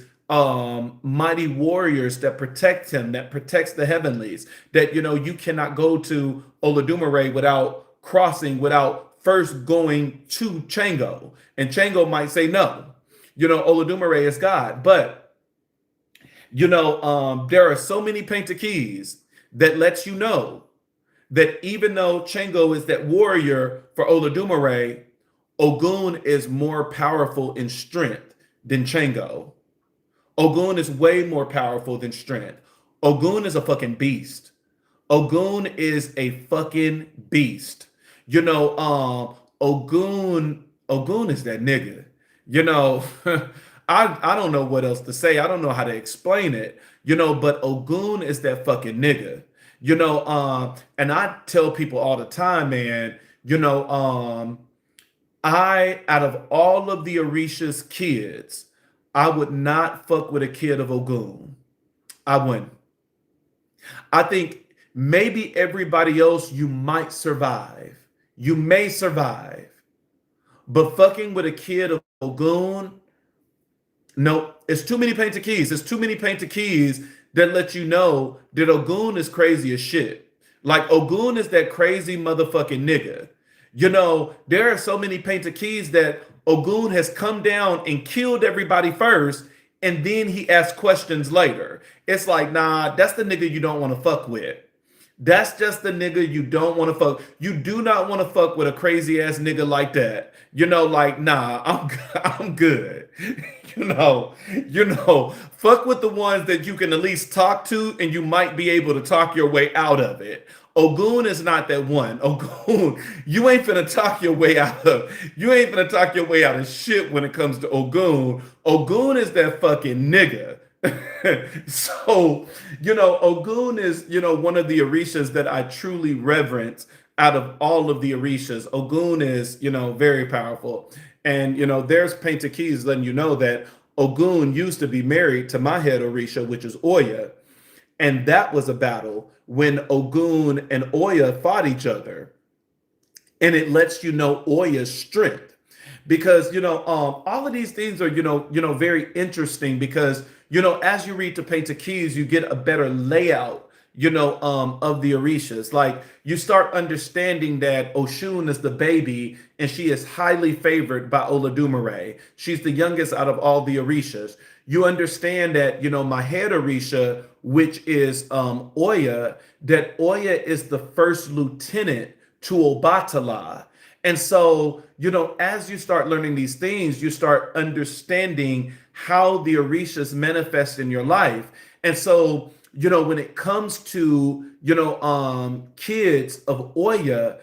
mighty warriors that protect him, that protects the heavenlies. That, you cannot go to Olodumare without crossing, without first going to Chango. And Chango might say no. Olodumare is God. But, there are so many painted keys that lets you know that even though Chango is that warrior for Olodumare, Ogoun is more powerful in strength than Chango. Ogoun is way more powerful than strength. Ogoun is a fucking beast. Ogoun is a fucking beast. Ogoun is that nigga. I don't know what else to say. I don't know how to explain it. But Ogoun is that fucking nigga. And I tell people all the time, man, out of all of the Orisha's kids, I would not fuck with a kid of Ogoun. I wouldn't. I think maybe everybody else you might survive. You may survive. But fucking with a kid of Ogoun, no, it's too many painted keys. It's too many painted keys that let you know that Ogoun is crazy as shit. Like, Ogoun is that crazy motherfucking nigga. There are so many painted keys that Ogoun has come down and killed everybody first, and then he asks questions later. It's like, nah, that's the nigga you don't want to fuck with. That's just the nigga you don't want to fuck. You do not want to fuck with a crazy ass nigga like that. Nah, I'm good. Fuck with the ones that you can at least talk to and you might be able to talk your way out of it. Ogoun is not that one. Ogoun, you ain't finna talk your way out of you ain't finna talk your way out of shit when it comes to Ogoun. Ogoun is that fucking nigga. So, Ogoun is, one of the orishas that I truly reverence out of all of the orishas. Ogoun is, very powerful. And, there's Painted Keys letting you know that Ogoun used to be married to my head orisha, which is Oya. And that was a battle when Ogoun and Oya fought each other. And it lets you know Oya's strength. Because, all of these things are, very interesting because, as you read the Painted Keys, you get a better layout, of the Orishas. Like you start understanding that Oshun is the baby and she is highly favored by Olodumare. She's the youngest out of all the Orishas. You understand that, my head Orisha, which is Oya, that Oya is the first lieutenant to Obatala. And so, as you start learning these things, you start understanding how the Orishas manifest in your life. And so, when it comes to, kids of Oya,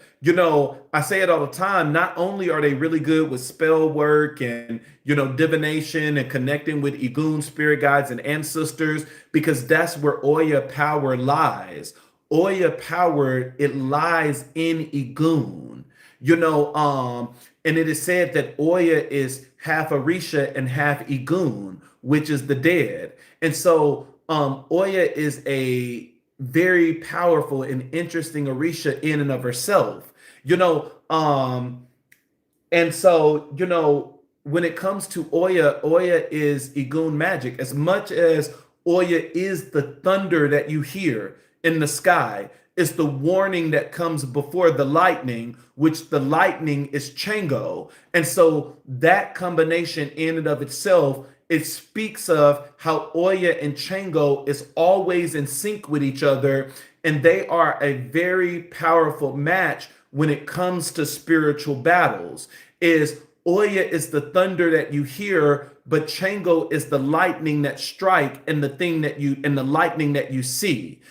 I say it all the time, not only are they really good with spell work and, divination and connecting with Ogoun spirit guides and ancestors, because that's where Oya power lies. Oya power, it lies in Ogoun. And it is said that Oya is half Orisha and half Ogoun, which is the dead. And so Oya is a very powerful and interesting Orisha in and of herself. And so, when it comes to Oya, Oya is Ogoun magic. As much as Oya is the thunder that you hear in the sky, it's the warning that comes before the lightning, which the lightning is Chango. And so that combination in and of itself, it speaks of how Oya and Chango is always in sync with each other. And they are a very powerful match when it comes to spiritual battles. Is Oya is the thunder that you hear, but Chango is the lightning that strike and the lightning that you see.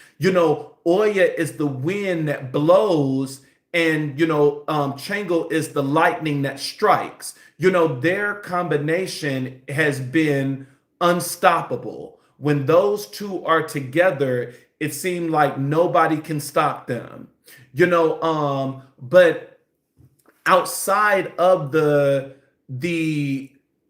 Oya is the wind that blows, and Chango is the lightning that strikes. Their combination has been unstoppable. When those two are together, it seemed like nobody can stop them. But outside of the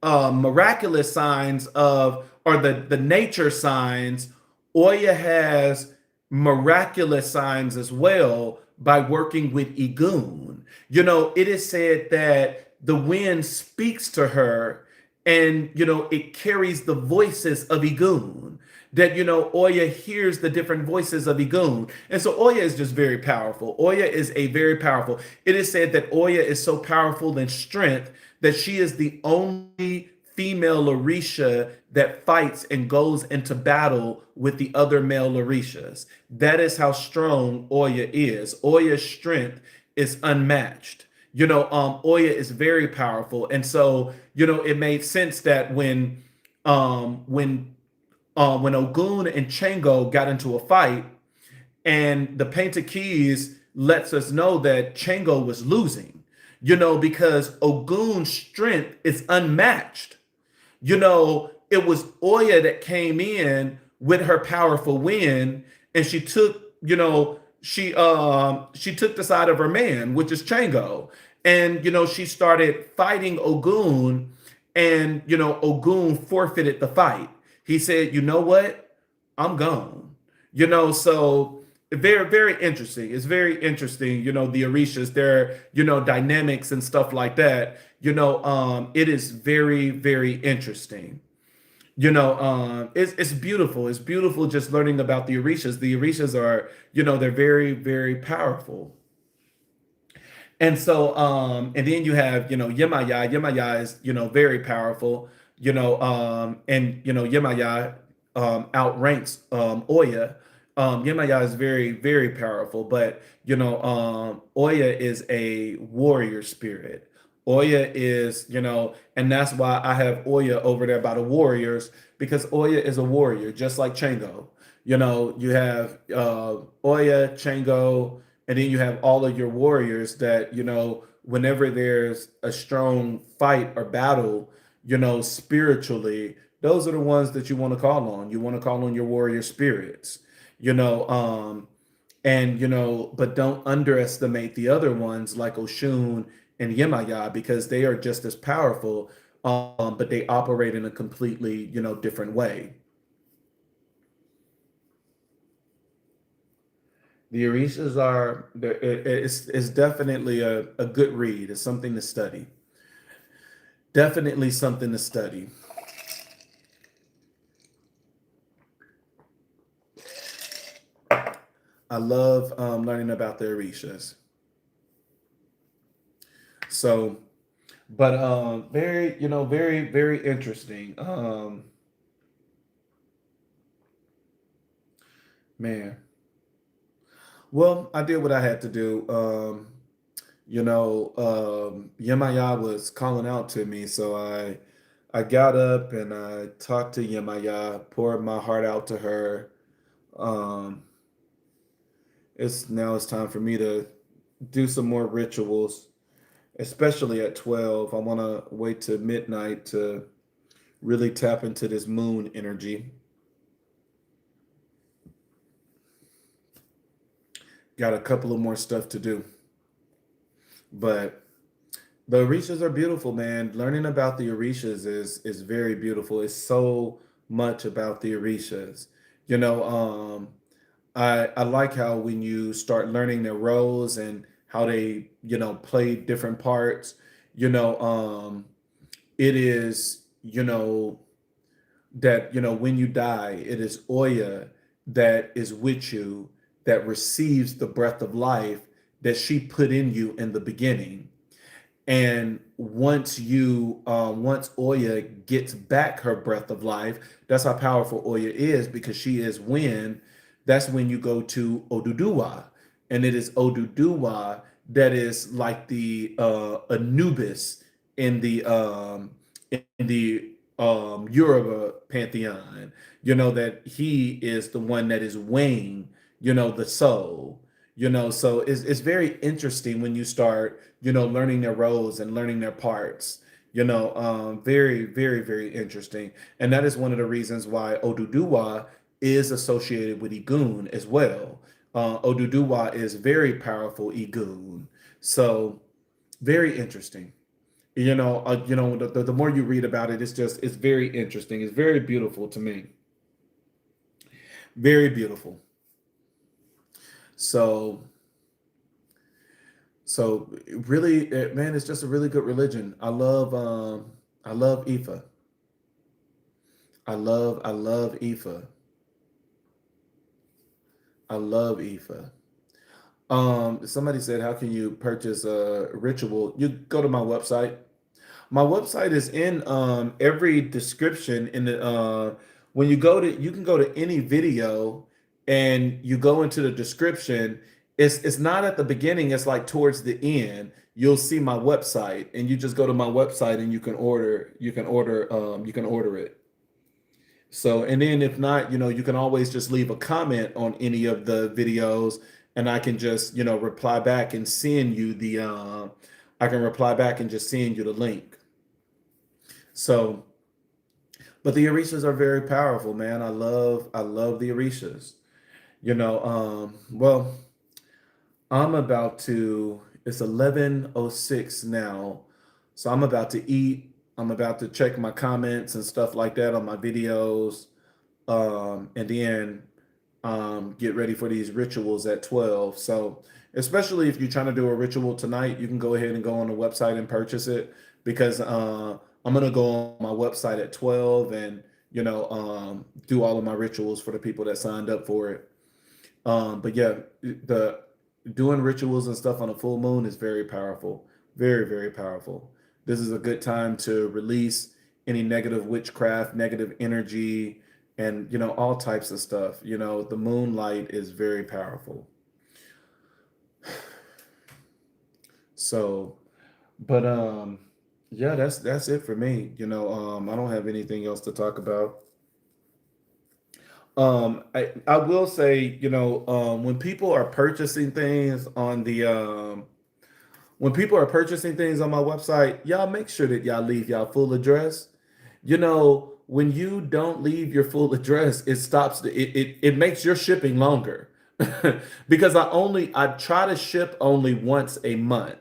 miraculous signs or the nature signs, Oya has miraculous signs as well by working with Ogoun. It is said that the wind speaks to her and, it carries the voices of Ogoun. That, Oya hears the different voices of Ogoun. And so Oya is just very powerful. Oya is a very powerful. It is said that Oya is so powerful in strength that she is the only female Orisha that fights and goes into battle with the other male Orishas. That is how strong Oya is. Oya's strength is unmatched. Oya is very powerful. And so, it made sense that when Ogoun and Chango got into a fight, and the Painted Keys lets us know that Chango was losing, because Ogoun's strength is unmatched. It was Oya that came in with her powerful wind, and she took, she took the side of her man, which is Chango. And, she started fighting Ogoun, and, Ogoun forfeited the fight. He said, you know what? I'm gone. So very, very interesting. It's very interesting, the Orishas, their, dynamics and stuff like that. It is very, very interesting. It's beautiful. It's beautiful just learning about the Orishas. The Orishas are, they're very, very powerful. And so, and then you have, Yemaya. Yemaya is, very powerful, and, Yemaya outranks Oya. Yemaya is very, very powerful, but, Oya is a warrior spirit. Oya is, and that's why I have Oya over there by the warriors, because Oya is a warrior, just like Chango. You have Oya, Chango, and then you have all of your warriors that, whenever there's a strong fight or battle, spiritually, those are the ones that you want to call on. You want to call on your warrior spirits, you know, um, and but don't underestimate the other ones like Oshun and Yemaya, because they are just as powerful, but they operate in a completely, different way. The Orishas are it's definitely a good read. It's something to study. Definitely something to study. I love learning about the Orishas. So, but very, very, very interesting. Man. Well, I did what I had to do. Yemaya was calling out to me, so I got up and I talked to Yemaya, poured my heart out to her. Um, it's time for me to do some more rituals, especially at 12. I want to wait to midnight to really tap into this moon energy. Got a couple of more stuff to do, but the Orishas are beautiful, man. Learning about the Orishas is very beautiful. It's so much about the Orishas. You know, I like how when you start learning their roles and how they, play different parts, you know, it is, that, when you die, it is Oya that is with you, that receives the breath of life that she put in you in the beginning. And once Oya gets back her breath of life, that's how powerful Oya is, because she is wind. That's when you go to Oduduwa, and it is Oduduwa that is like the Anubis in the Yoruba pantheon. That he is the one that is weighing, the soul. So it's very interesting when you start, learning their roles and learning their parts. Very, very, very interesting. And that is one of the reasons why Oduduwa is associated with Ogoun as well. Oduduwa is very powerful Ogoun. So very interesting. The more you read about it, it's very interesting. It's very beautiful to me. Very beautiful. So really, man, it's just a really good religion. I love Ifa. I love Ifa. I love Ifa. Somebody said, how can you purchase a ritual? You go to my website. My website is in every description in the when you can go to any video and you go into the description. It's not at the beginning, it's like towards the end. You'll see my website, and you just go to my website and you can order it. So, and then if not, you can always just leave a comment on any of the videos, and I can just, reply back and send you the I can reply back and just send you the link. So, but the Orishas are very powerful, man. I love the Orishas. Well, it's 11:06 now. So I'm about to eat. I'm about to check my comments and stuff like that on my videos. And then get ready for these rituals at 12. So, especially if you're trying to do a ritual tonight, you can go ahead and go on the website and purchase it, because I'm gonna go on my website at 12 and do all of my rituals for the people that signed up for it. But yeah, the doing rituals and stuff on a full moon is very powerful, very, very powerful. This is a good time to release any negative witchcraft, negative energy, and all types of stuff. The moonlight is very powerful. So, but yeah, that's it for me. I don't have anything else to talk about. I will say, when people are purchasing things on the when people are purchasing things on my website, y'all make sure that y'all leave y'all full address. When you don't leave your full address, it stops it makes your shipping longer. Because I try to ship only once a month.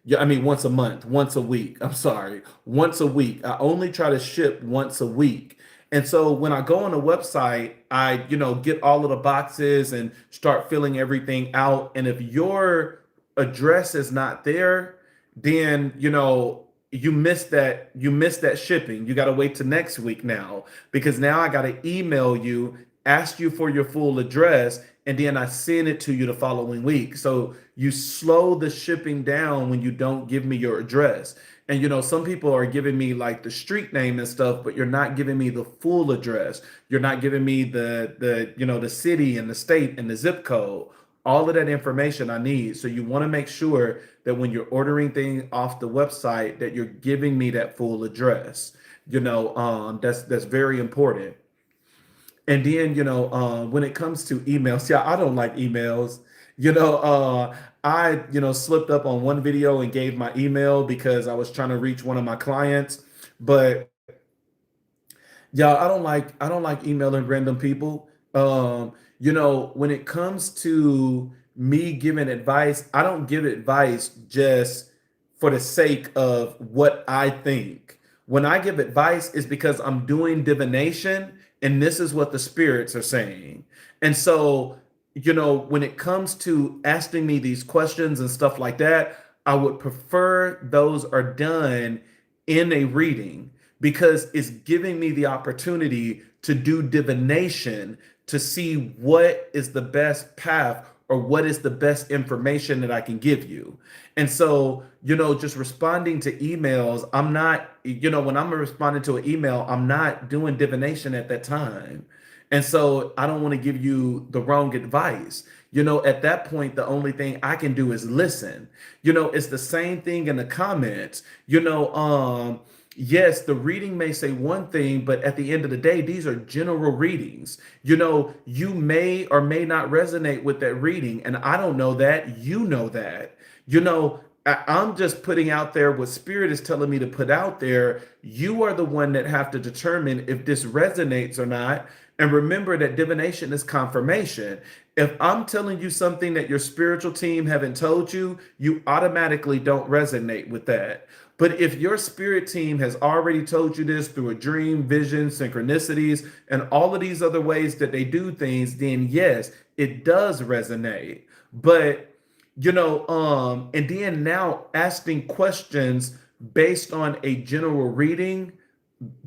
Yeah, I mean once a month, once a week. I'm sorry. Once a week. I only try to ship once a week. And so when I go on a website, I, get all of the boxes and start filling everything out. And if your address is not there, then you miss that shipping. You got to wait to next week now, because now I got to email you, ask you for your full address, and then I send it to you the following week. So you slow the shipping down when you don't give me your address. And some people are giving me like the street name and stuff, but you're not giving me the full address. You're not giving me the city and the state and the zip code, all of that information I need. So you want to make sure that when you're ordering things off the website, that you're giving me that full address. That's very important. And then, when it comes to emails, yeah, I don't like emails. I, slipped up on one video and gave my email because I was trying to reach one of my clients. But yeah, I don't like emailing random people. When it comes to me giving advice, I don't give advice just for the sake of what I think. When I give advice, it's because I'm doing divination and this is what the spirits are saying. And so, when it comes to asking me these questions and stuff like that, I would prefer those are done in a reading, because it's giving me the opportunity to do divination to see what is the best path or what is the best information that I can give you. And so, just responding to emails, I'm not, when I'm responding to an email, I'm not doing divination at that time. And so I don't want to give you the wrong advice. At that point, the only thing I can do is listen. It's the same thing in the comments. Yes, the reading may say one thing, but at the end of the day, these are general readings. You may or may not resonate with that reading, and I don't know that. You know that. I'm just putting out there what spirit is telling me to put out there. You are the one that have to determine if this resonates or not. And remember that divination is confirmation. If I'm telling you something that your spiritual team haven't told you, you automatically don't resonate with that. But if your spirit team has already told you this through a dream, vision, synchronicities, and all of these other ways that they do things, then yes, it does resonate. But and then now asking questions based on a general reading,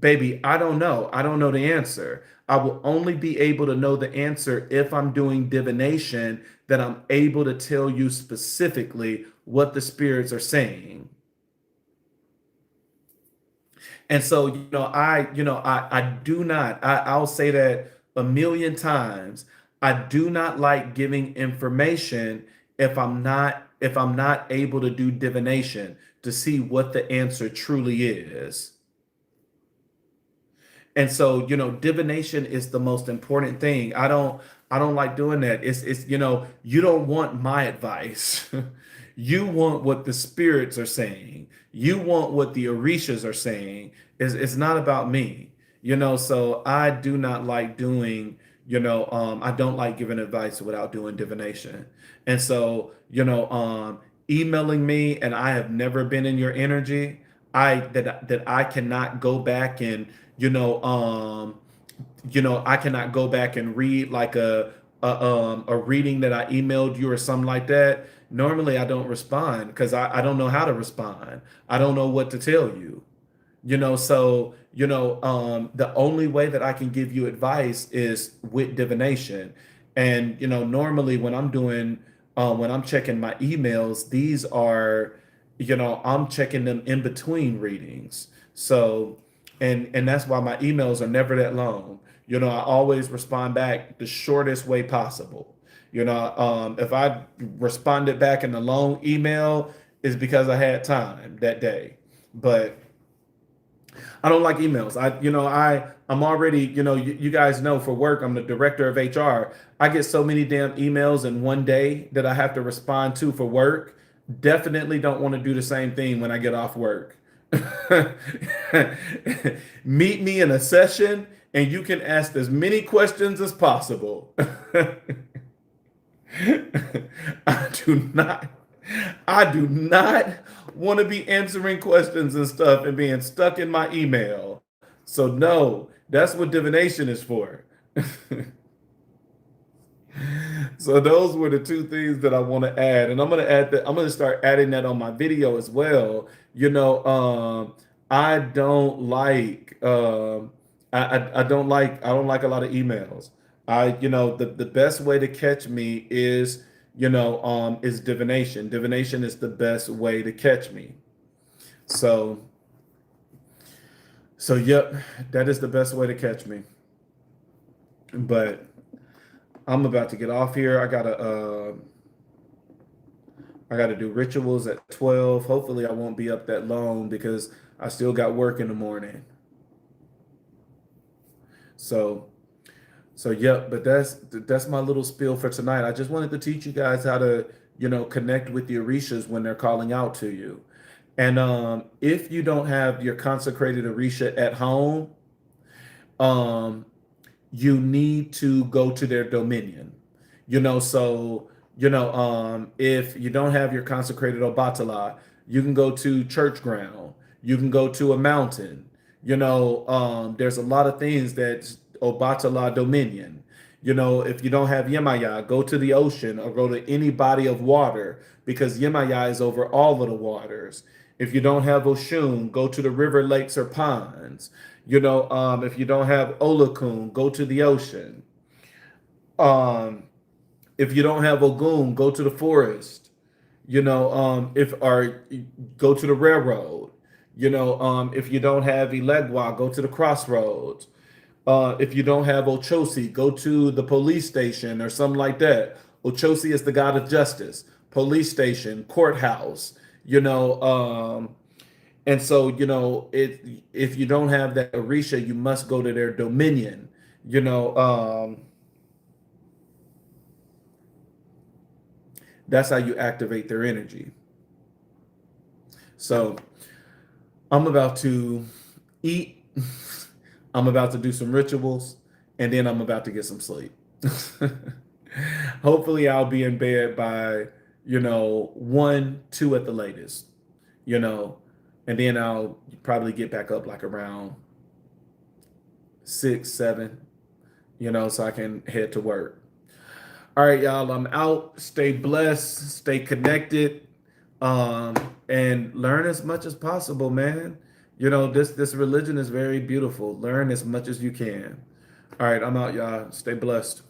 baby, I don't know. I don't know the answer. I will only be able to know the answer if I'm doing divination, that I'm able to tell you specifically what the spirits are saying. And so, I do not, I'll say that a million times. I do not like giving information if I'm not able to do divination to see what the answer truly is. And so, divination is the most important thing. I don't like doing that. It's you don't want my advice. You want what the spirits are saying. You want what the orishas are saying. It's not about me. So I do not like doing, I don't like giving advice without doing divination. And so, emailing me and I have never been in your energy, that I cannot go back and I cannot go back and read like a reading that I emailed you or something like that. Normally I don't respond because I don't know how to respond. I don't know what to tell you. So the only way that I can give you advice is with divination. And normally when I'm checking my emails, these are, I'm checking them in between readings. So and that's why my emails are never that long. I always respond back the shortest way possible. If I responded back in a long email, it's because I had time that day. But I don't like emails. I'm already, you guys know for work, I'm the director of HR. I get so many damn emails in one day that I have to respond to for work. Definitely don't want to do the same thing when I get off work. Meet me in a session and you can ask as many questions as possible. I do not I do not want to be answering questions and stuff and being stuck in my email. So no, that's what divination is for. So those were the two things that I want to add, and I'm gonna add that. I'm gonna start adding that on my video as well. I don't like I don't like a lot of emails. The best way to catch me is divination. Divination is the best way to catch me. So yep, that is the best way to catch me. But I'm about to get off here. I gotta do rituals at 12. Hopefully I won't be up that long because I still got work in the morning. So yep, but that's my little spiel for tonight. I just wanted to teach you guys how to, connect with the orishas when they're calling out to you. And if you don't have your consecrated orisha at home, um, you need to go to their dominion. If you don't have your consecrated Obatala, you can go to church ground. You can go to a mountain. There's a lot of things that Obatala dominion. If you don't have Yemaya, go to the ocean or go to any body of water because Yemaya is over all of the waters. If you don't have Oshun, go to the river, lakes, or ponds. If you don't have Olokun, go to the ocean. Um, if you don't have Ogoun, go to the forest. If or go to the railroad. If you don't have Ilegwa, go to the crossroads. If you don't have Ochosi, go to the police station or something like that. Ochosi is the god of justice, police station, courthouse. And so, if you don't have that Orisha, you must go to their dominion. You know, that's how you activate their energy. So I'm about to eat. I'm about to do some rituals, and then I'm about to get some sleep. Hopefully, I'll be in bed by 1, 2 at the latest. You know, and then I'll probably get back up like around 6, 7. So I can head to work. All right, y'all. I'm out. Stay blessed. Stay connected. Um, and learn as much as possible, man. This religion is very beautiful. Learn as much as you can. All right, I'm out, y'all. Stay blessed.